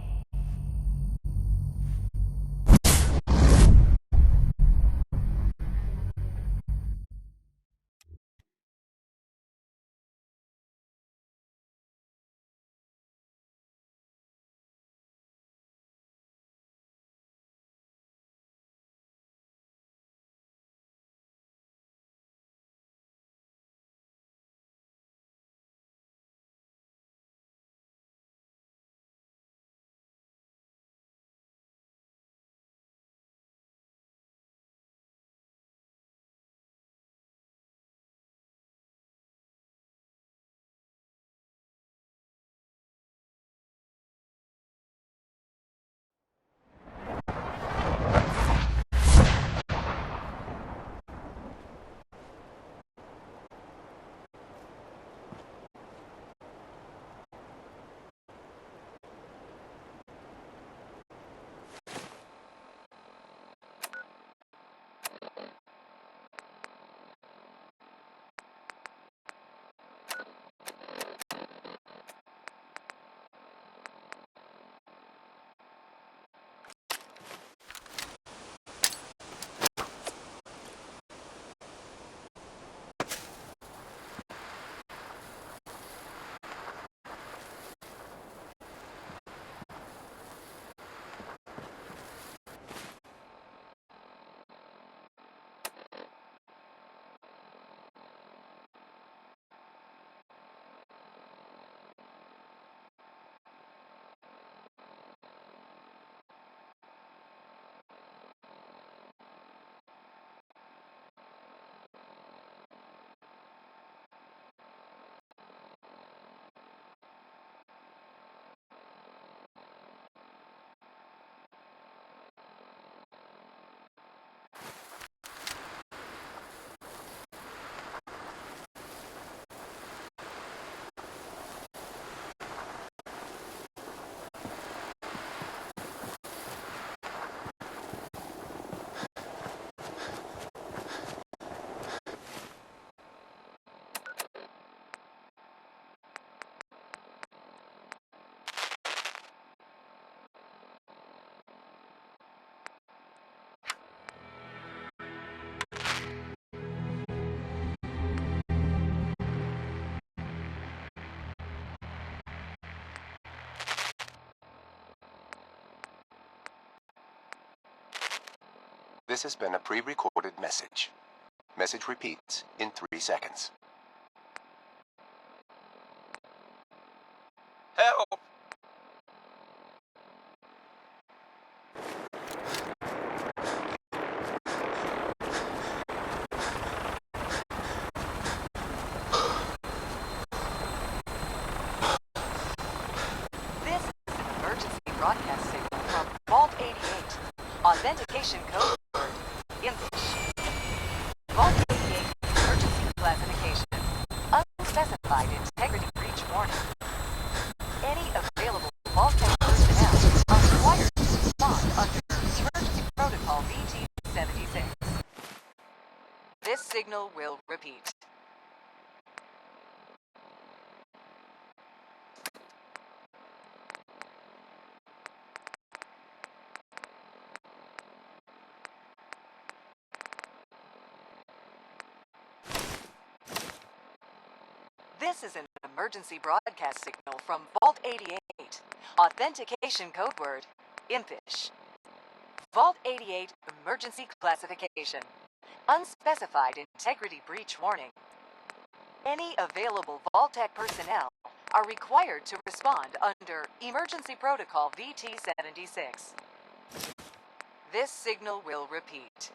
This has been a pre-recorded message. Message repeats in 3 seconds. Help! This is an emergency broadcast signal from Vault 88. Authentication code word, Impish. Vault 88 emergency classification. Unspecified integrity breach warning. Any available Vault Tech personnel are required to respond under Emergency Protocol VT-76. This signal will repeat. This is an emergency broadcast signal from Vault 88. Authentication code word, Impish. Vault 88 emergency classification. Unspecified integrity breach warning. Any available Vault-Tec personnel are required to respond under Emergency Protocol VT-76. This signal will repeat.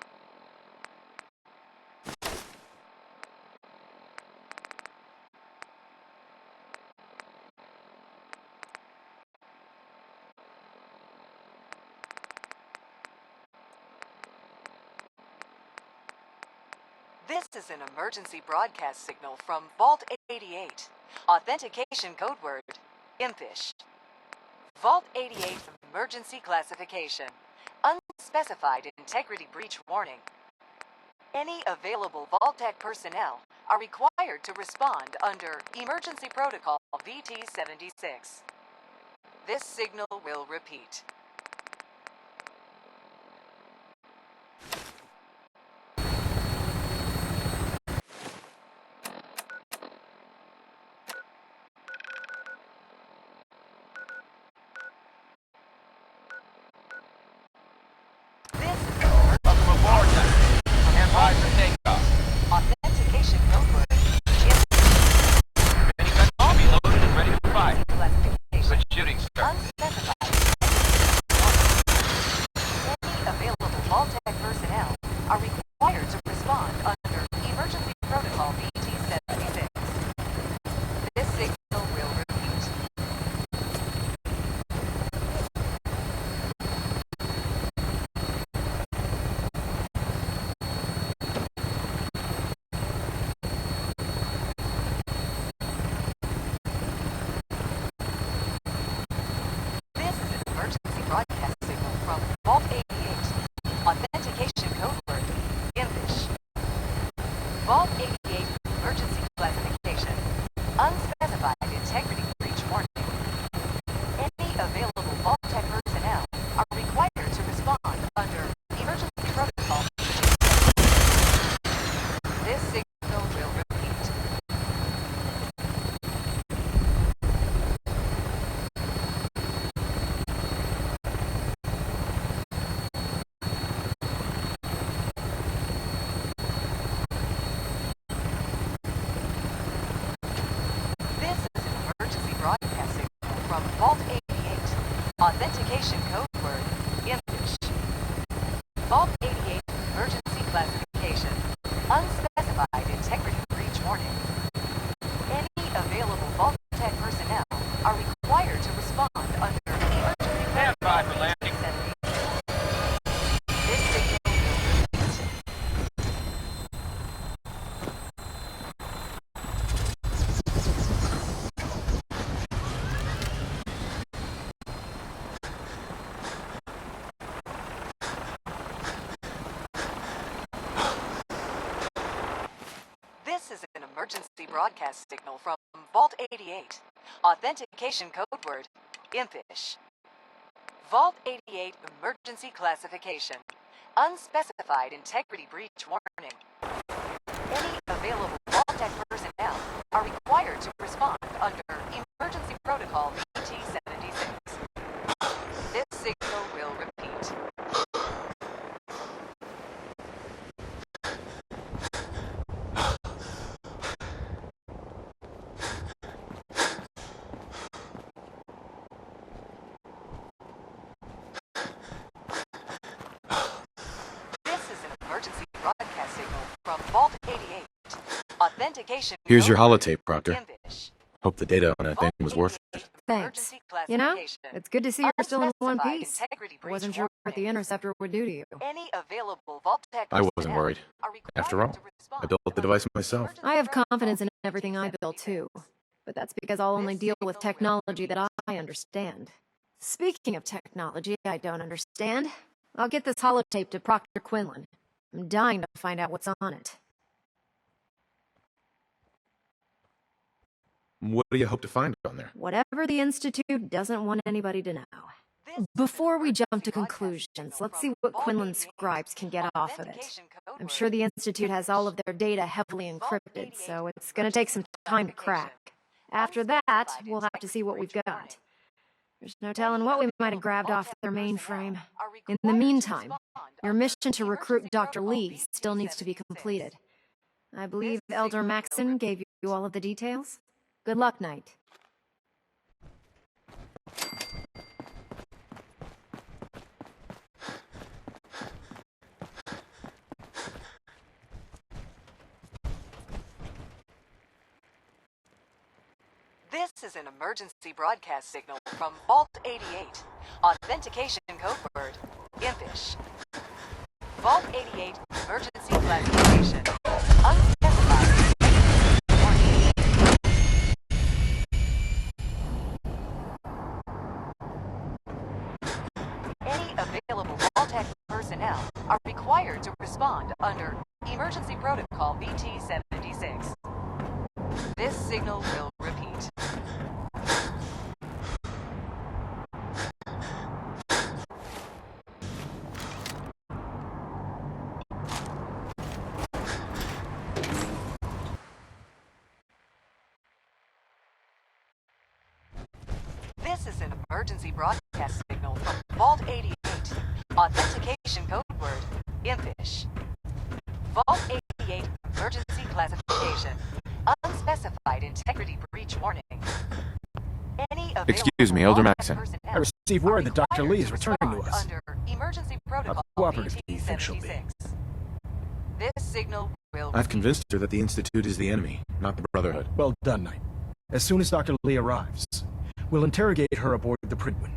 This is an emergency broadcast signal from Vault 88. Authentication code word, Impish. Vault 88 emergency classification. Unspecified integrity breach warning. Any available Vault-Tec personnel are required to respond under Emergency Protocol VT-76. This signal will repeat. Authentication code word. All be loaded and ready to fire. Good shooting, sir. Unspecified. Any available Vault-Tec personnel are required to respond under Emergency Protocol VT-76. This signal will repeat. This is an emergency broadcast signal from Vault 88. Authentication code word, Impish. Vault 88 emergency classification. Unspecified integrity breach warning. Any available Vault-Tec personnel are required to respond under Emergency Protocol. This signal will repeat. This is an emergency broadcast signal from Vault 88. Authentication code word, Impish. Vault 88 emergency classification. Unspecified integrity breach warning. Any available Vault-Tec personnel are required to respond under emergency Stand by for landing. This signal will repeat. This is an emergency broadcast signal from Vault 88. Authentication code word, Impish. Vault 88 emergency classification. Unspecified integrity breach warning. Any available Vault-Tec personnel are required to respond under Emergency Protocol VT-76. This signal will repeat. This is an emergency broadcast signal from Vault 88. Authentication Here's your code word, holotape, Proctor. Impish. Hope the data on that thing was worth it. Thanks. You know, it's good to see you're still in one Unspecified piece. integrity I wasn't breach sure what the warning. Interceptor would do to you. Any available Vault-Tec I wasn't personnel worried. are required After all, to respond I built the device myself. I have confidence in everything I build too, but that's because I'll only deal with technology that I understand. Speaking of technology I don't understand, I'll get this holotape to Proctor Quinlan. I'm dying to find out what's on it. What do you hope to find on there? Whatever the Institute doesn't want anybody to know. Before we jump to conclusions, let's see what Quinlan's scribes can get off of it. I'm sure the Institute has all of their data heavily encrypted, so it's gonna take some time to crack. After that, we'll have to see what we've got. There's no telling what we might have grabbed off their mainframe. In the meantime, your mission to recruit Dr. Lee still needs to be completed. I believe Elder Maxon gave you all of the details? Good luck, Knight. This is an emergency broadcast signal from Vault 88. Authentication code word, Impish. Vault 88 emergency classification. respond under Emergency Protocol VT-76. This signal will repeat. This is an emergency broadcast signal from Vault 88. Authentication code word, Impish. Vault 88 emergency classification. Unspecified integrity breach warning. Any Excuse me, Elder Maxon. I received word that Dr. Lee is returning to us. Under emergency protocol How cooperative do you think she'll be? This signal will I've convinced her that the Institute is the enemy, not the Brotherhood. Well done, Knight. As soon as Dr. Lee arrives, we'll interrogate her aboard the Pridwin.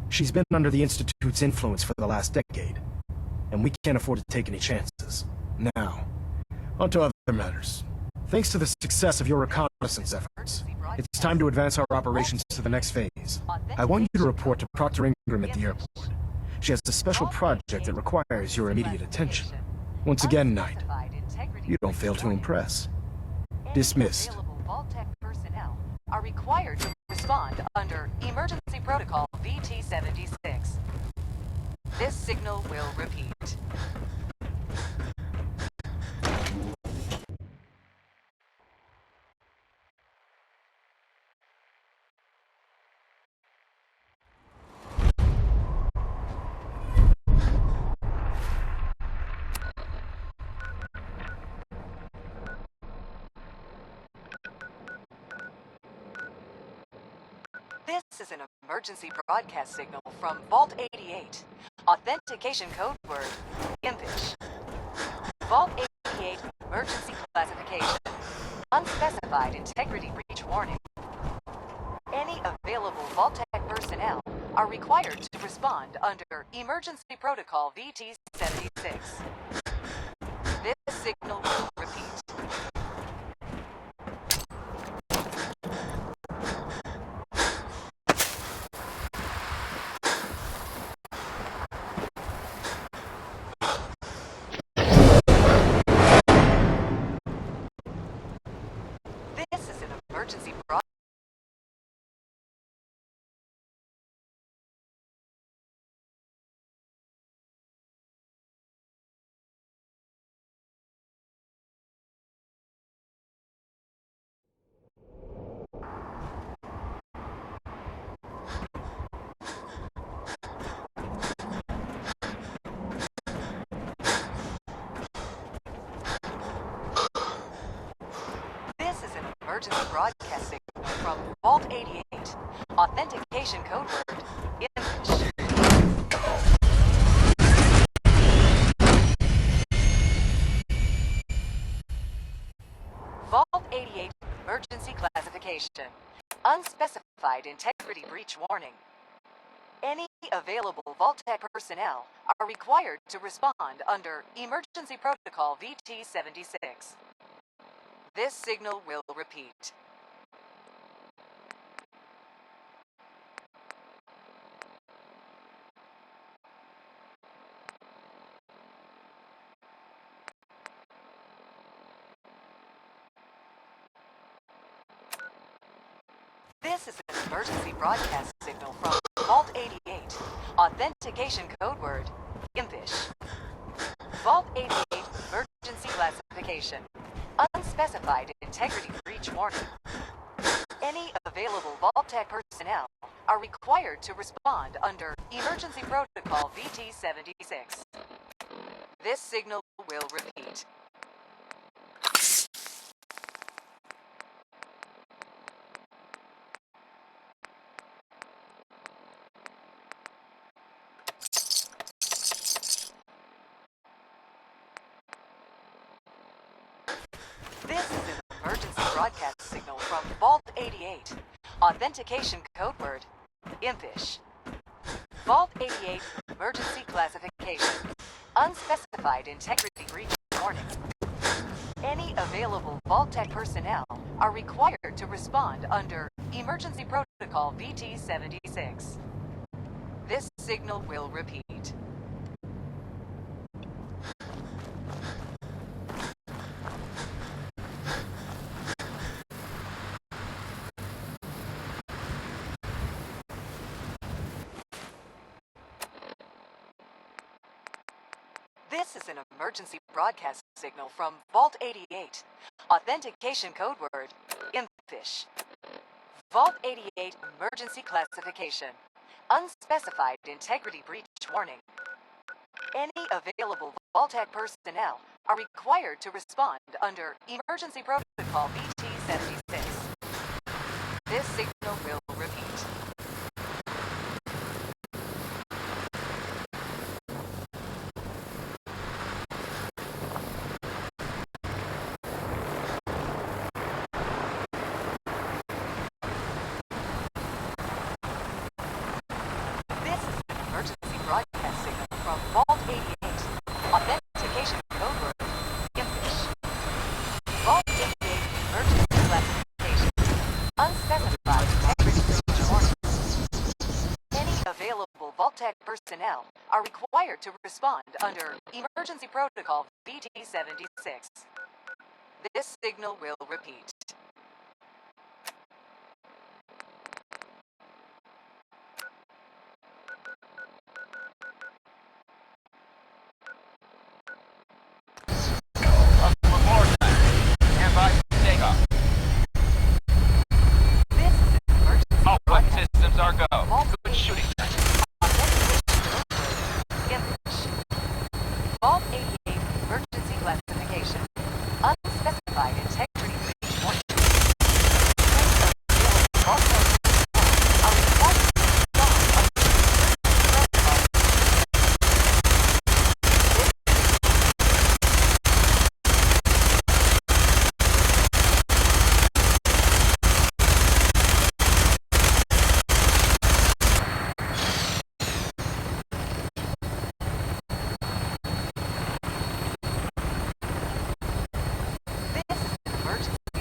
She's been under the Institute's influence for the last decade, and we can't afford to take any chances. Now, on to other matters. Thanks to the success of your reconnaissance efforts, it's time to advance our operations to the next phase. I want you to report to Proctor Ingram at the airport. She has a special project that requires your immediate attention. Once again, Knight, you don't fail to impress. Dismissed. Vault-Tec personnel are required to respond under Emergency Protocol VT-76. This signal will repeat. This is an emergency broadcast signal from Vault 88. Authentication code word, Impish. Vault 88 emergency classification. Unspecified integrity breach warning. Any available Vault-Tec personnel are required to respond under Emergency Protocol VT-76. This signal will repeat. Emergency broadcast. Emergency broadcast signal from Vault 88. Authentication code word, Impish. Vault 88 emergency classification. Unspecified integrity breach warning. Any available Vault-Tec personnel are required to respond under Emergency Protocol VT-76. This signal will repeat. This is an emergency broadcast signal from Vault 88. Authentication code word, Impish. Vault 88 emergency classification. Unspecified integrity breach warning. Any available Vault-Tec personnel are required to respond under Emergency Protocol VT-76. This signal will repeat. This is an emergency broadcast signal from Vault 88. Authentication code word, Impish. Vault 88 emergency classification. Unspecified integrity breach warning. Any available Vault-Tec personnel are required to respond under Emergency Protocol VT-76. This signal will repeat. This is an emergency broadcast signal from Vault 88. Authentication code word, Impish. Vault 88 emergency classification. Unspecified integrity breach warning. Any available Vault-Tec personnel are required to respond under Emergency Protocol BT-76. This signal will repeat. This is an emergency broadcast signal from Vault 88. Authentication code word, Impish. Vault 88 emergency classification. Unspecified integrity breach warning. Any available Vault-Tec personnel are required to respond under Emergency Protocol BT-76. This signal will repeat. Stand by for takeoff. This is an emergency All flight systems are go. Good shooting. Impish. Vault 88 emergency classification. Unspecified integrity breach warning.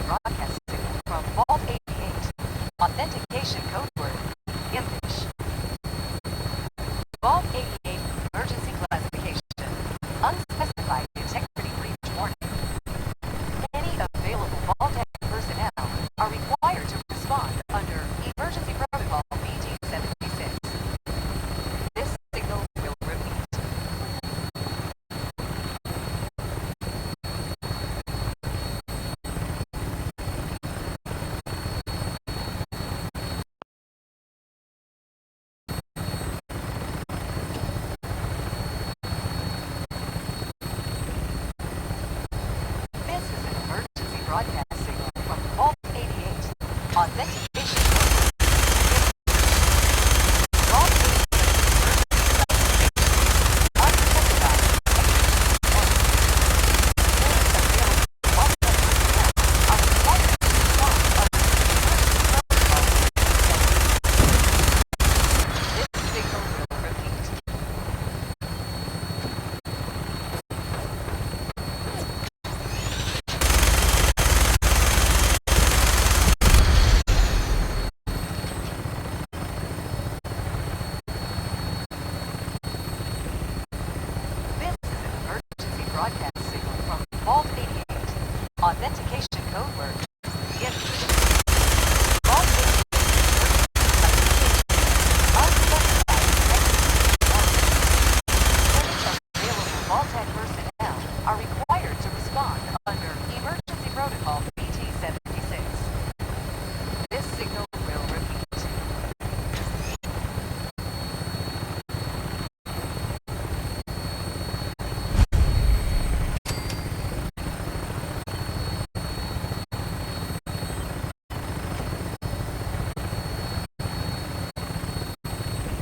Broadcast signal from Vault 88. Authentication code word, Impish. Vault 88 emergency classification. Unspecified integrity breach warning. Any available Vault-Tec personnel are required to respond under Emergency Protocol BT-76. This signal will repeat. This is an emergency broadcast signal from Vault 88. Authentication code word. Vault 88 emergency classification. Unspecified integrity breach warning. Any available Vault-Tec personnel are required to respond under Emergency Protocol BT-76. This signal will repeat. This is an emergency broadcast signal from Vault 88. Authentication code word, Impish. Vault 88 unspecified integrity warning. Any available Vault-Tec personnel are required to respond under Emergency Protocol BT-76. This signal will repeat.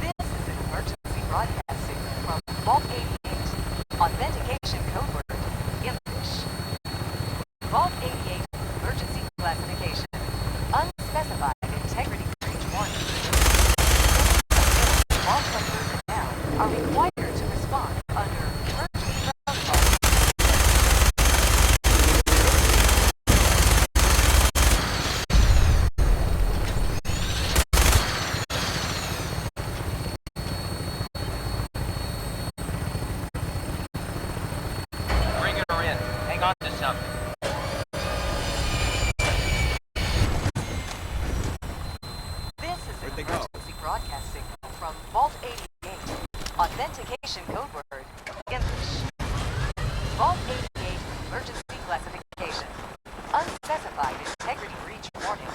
This is an emergency broadcast signal from Vault 88. Authentication code word, Impish. Vault 88 emergency classification. Unspecified integrity breach warning. Any available Vault-Tec personnel are required to respond under Emergency Protocol. Bring her in. Hang on to something. This is an emergency broadcast signal from Vault 88. Authentication code word, Impish. unspecified integrity breach warning.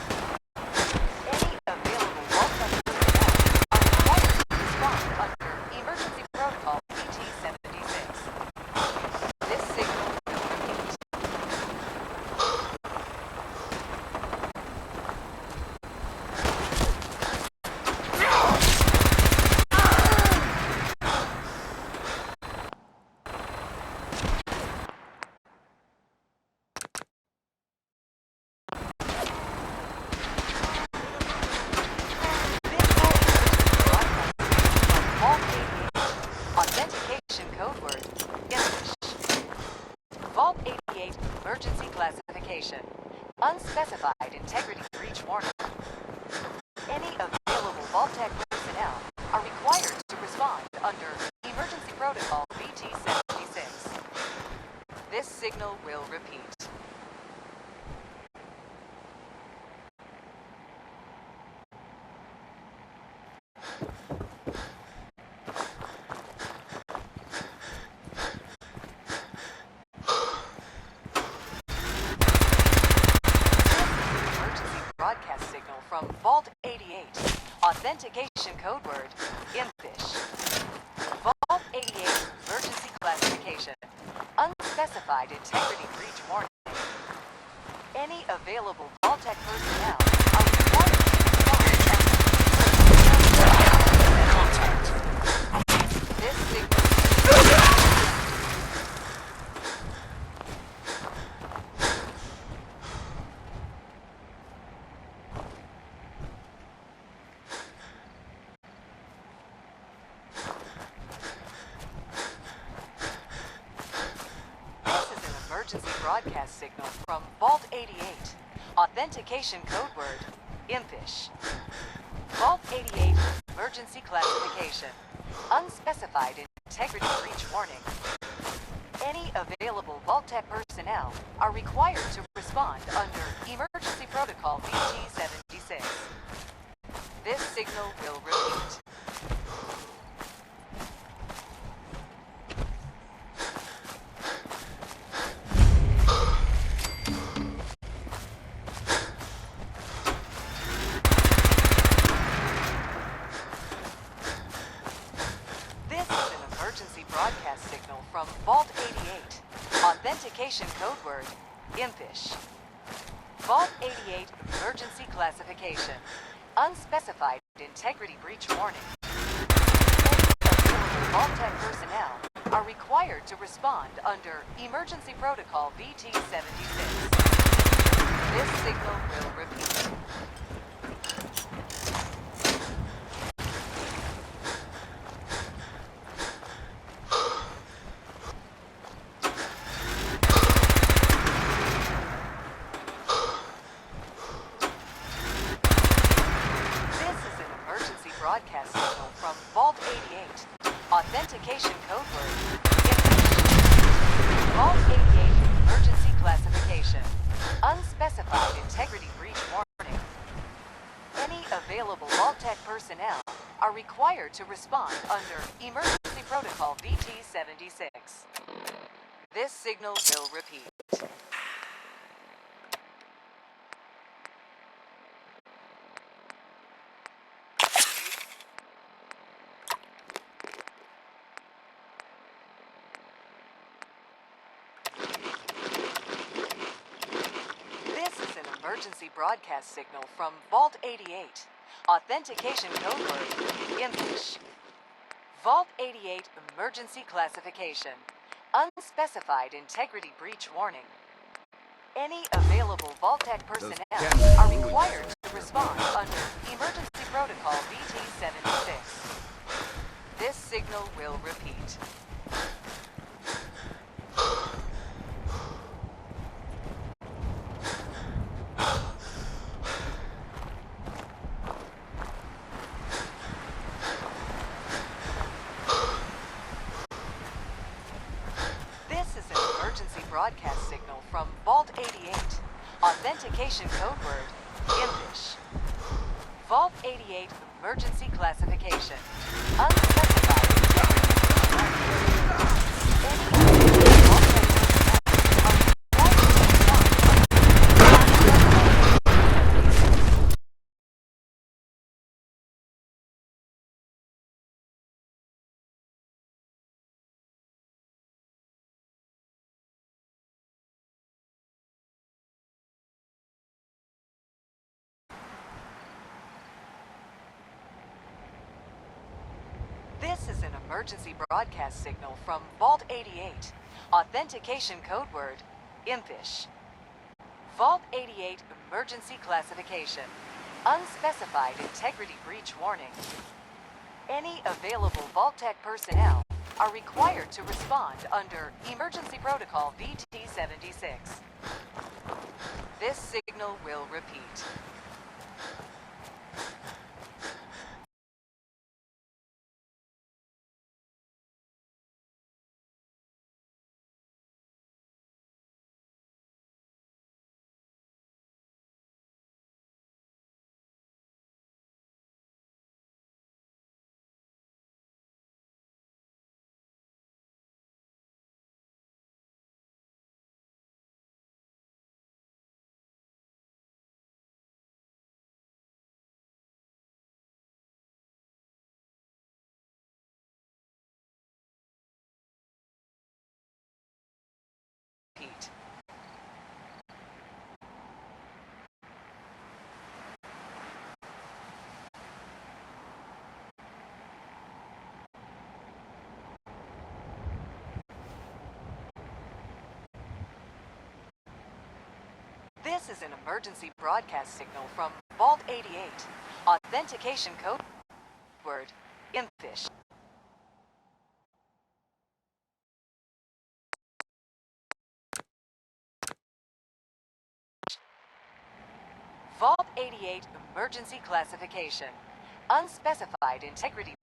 Any available Vault-Tec personnel are required to respond under Emergency Protocol BT-76. This signal will repeat. Authentication code word, English. Vault 88 emergency classification. Unspecified integrity breach warning. Any available Vault-Tec personnel are required to respond under Emergency Protocol BT-76. This signal will repeat. Broadcast signal from Vault 88. Authentication code word, Impish. Vault 88 emergency classification. Unspecified integrity breach warning. Any available Vault-Tec personnel are required to respond. This signal. Emergency broadcast signal from Vault 88. Authentication code word, Impish. Vault 88 emergency classification. Unspecified integrity breach warning. Any available Vault-Tec personnel are required to respond under Emergency Protocol BT-76. This signal will repeat. Broadcast signal from Vault 88. Authentication code word, Impish. Vault 88 emergency classification. Unspecified integrity breach warning. Any available Vault-Tec personnel are required to respond under Emergency Protocol BT-76. This signal will repeat. Broadcast signal from Vault 88. Authentication code word, Impish. Vault 88 emergency classification. Unspecified integrity breach warning. Any available Vault-Tec personnel are required to respond under Emergency Protocol BT-76. This signal will repeat. Emergency broadcast signal from Vault 88. Authentication code word, Impish. Vault 88 emergency classification. Unspecified integrity breach warning. Any available Vault-Tec personnel are required to respond under Emergency Protocol BT-76. This signal will repeat. Broadcast signal from Vault 88. Authentication code word, Impish. Vault 88 emergency classification. Unspecified integrity. emergency broadcast signal from Vault 88. Authentication code word, Impish. Vault 88 emergency classification. Unspecified integrity breach warning. Any available Vault-Tec personnel are required to respond under Emergency Protocol VT-76. This signal will repeat. Repeat. This is an emergency broadcast signal from Vault 88. Authentication code word, Impish. Vault 88 emergency classification. Unspecified integrity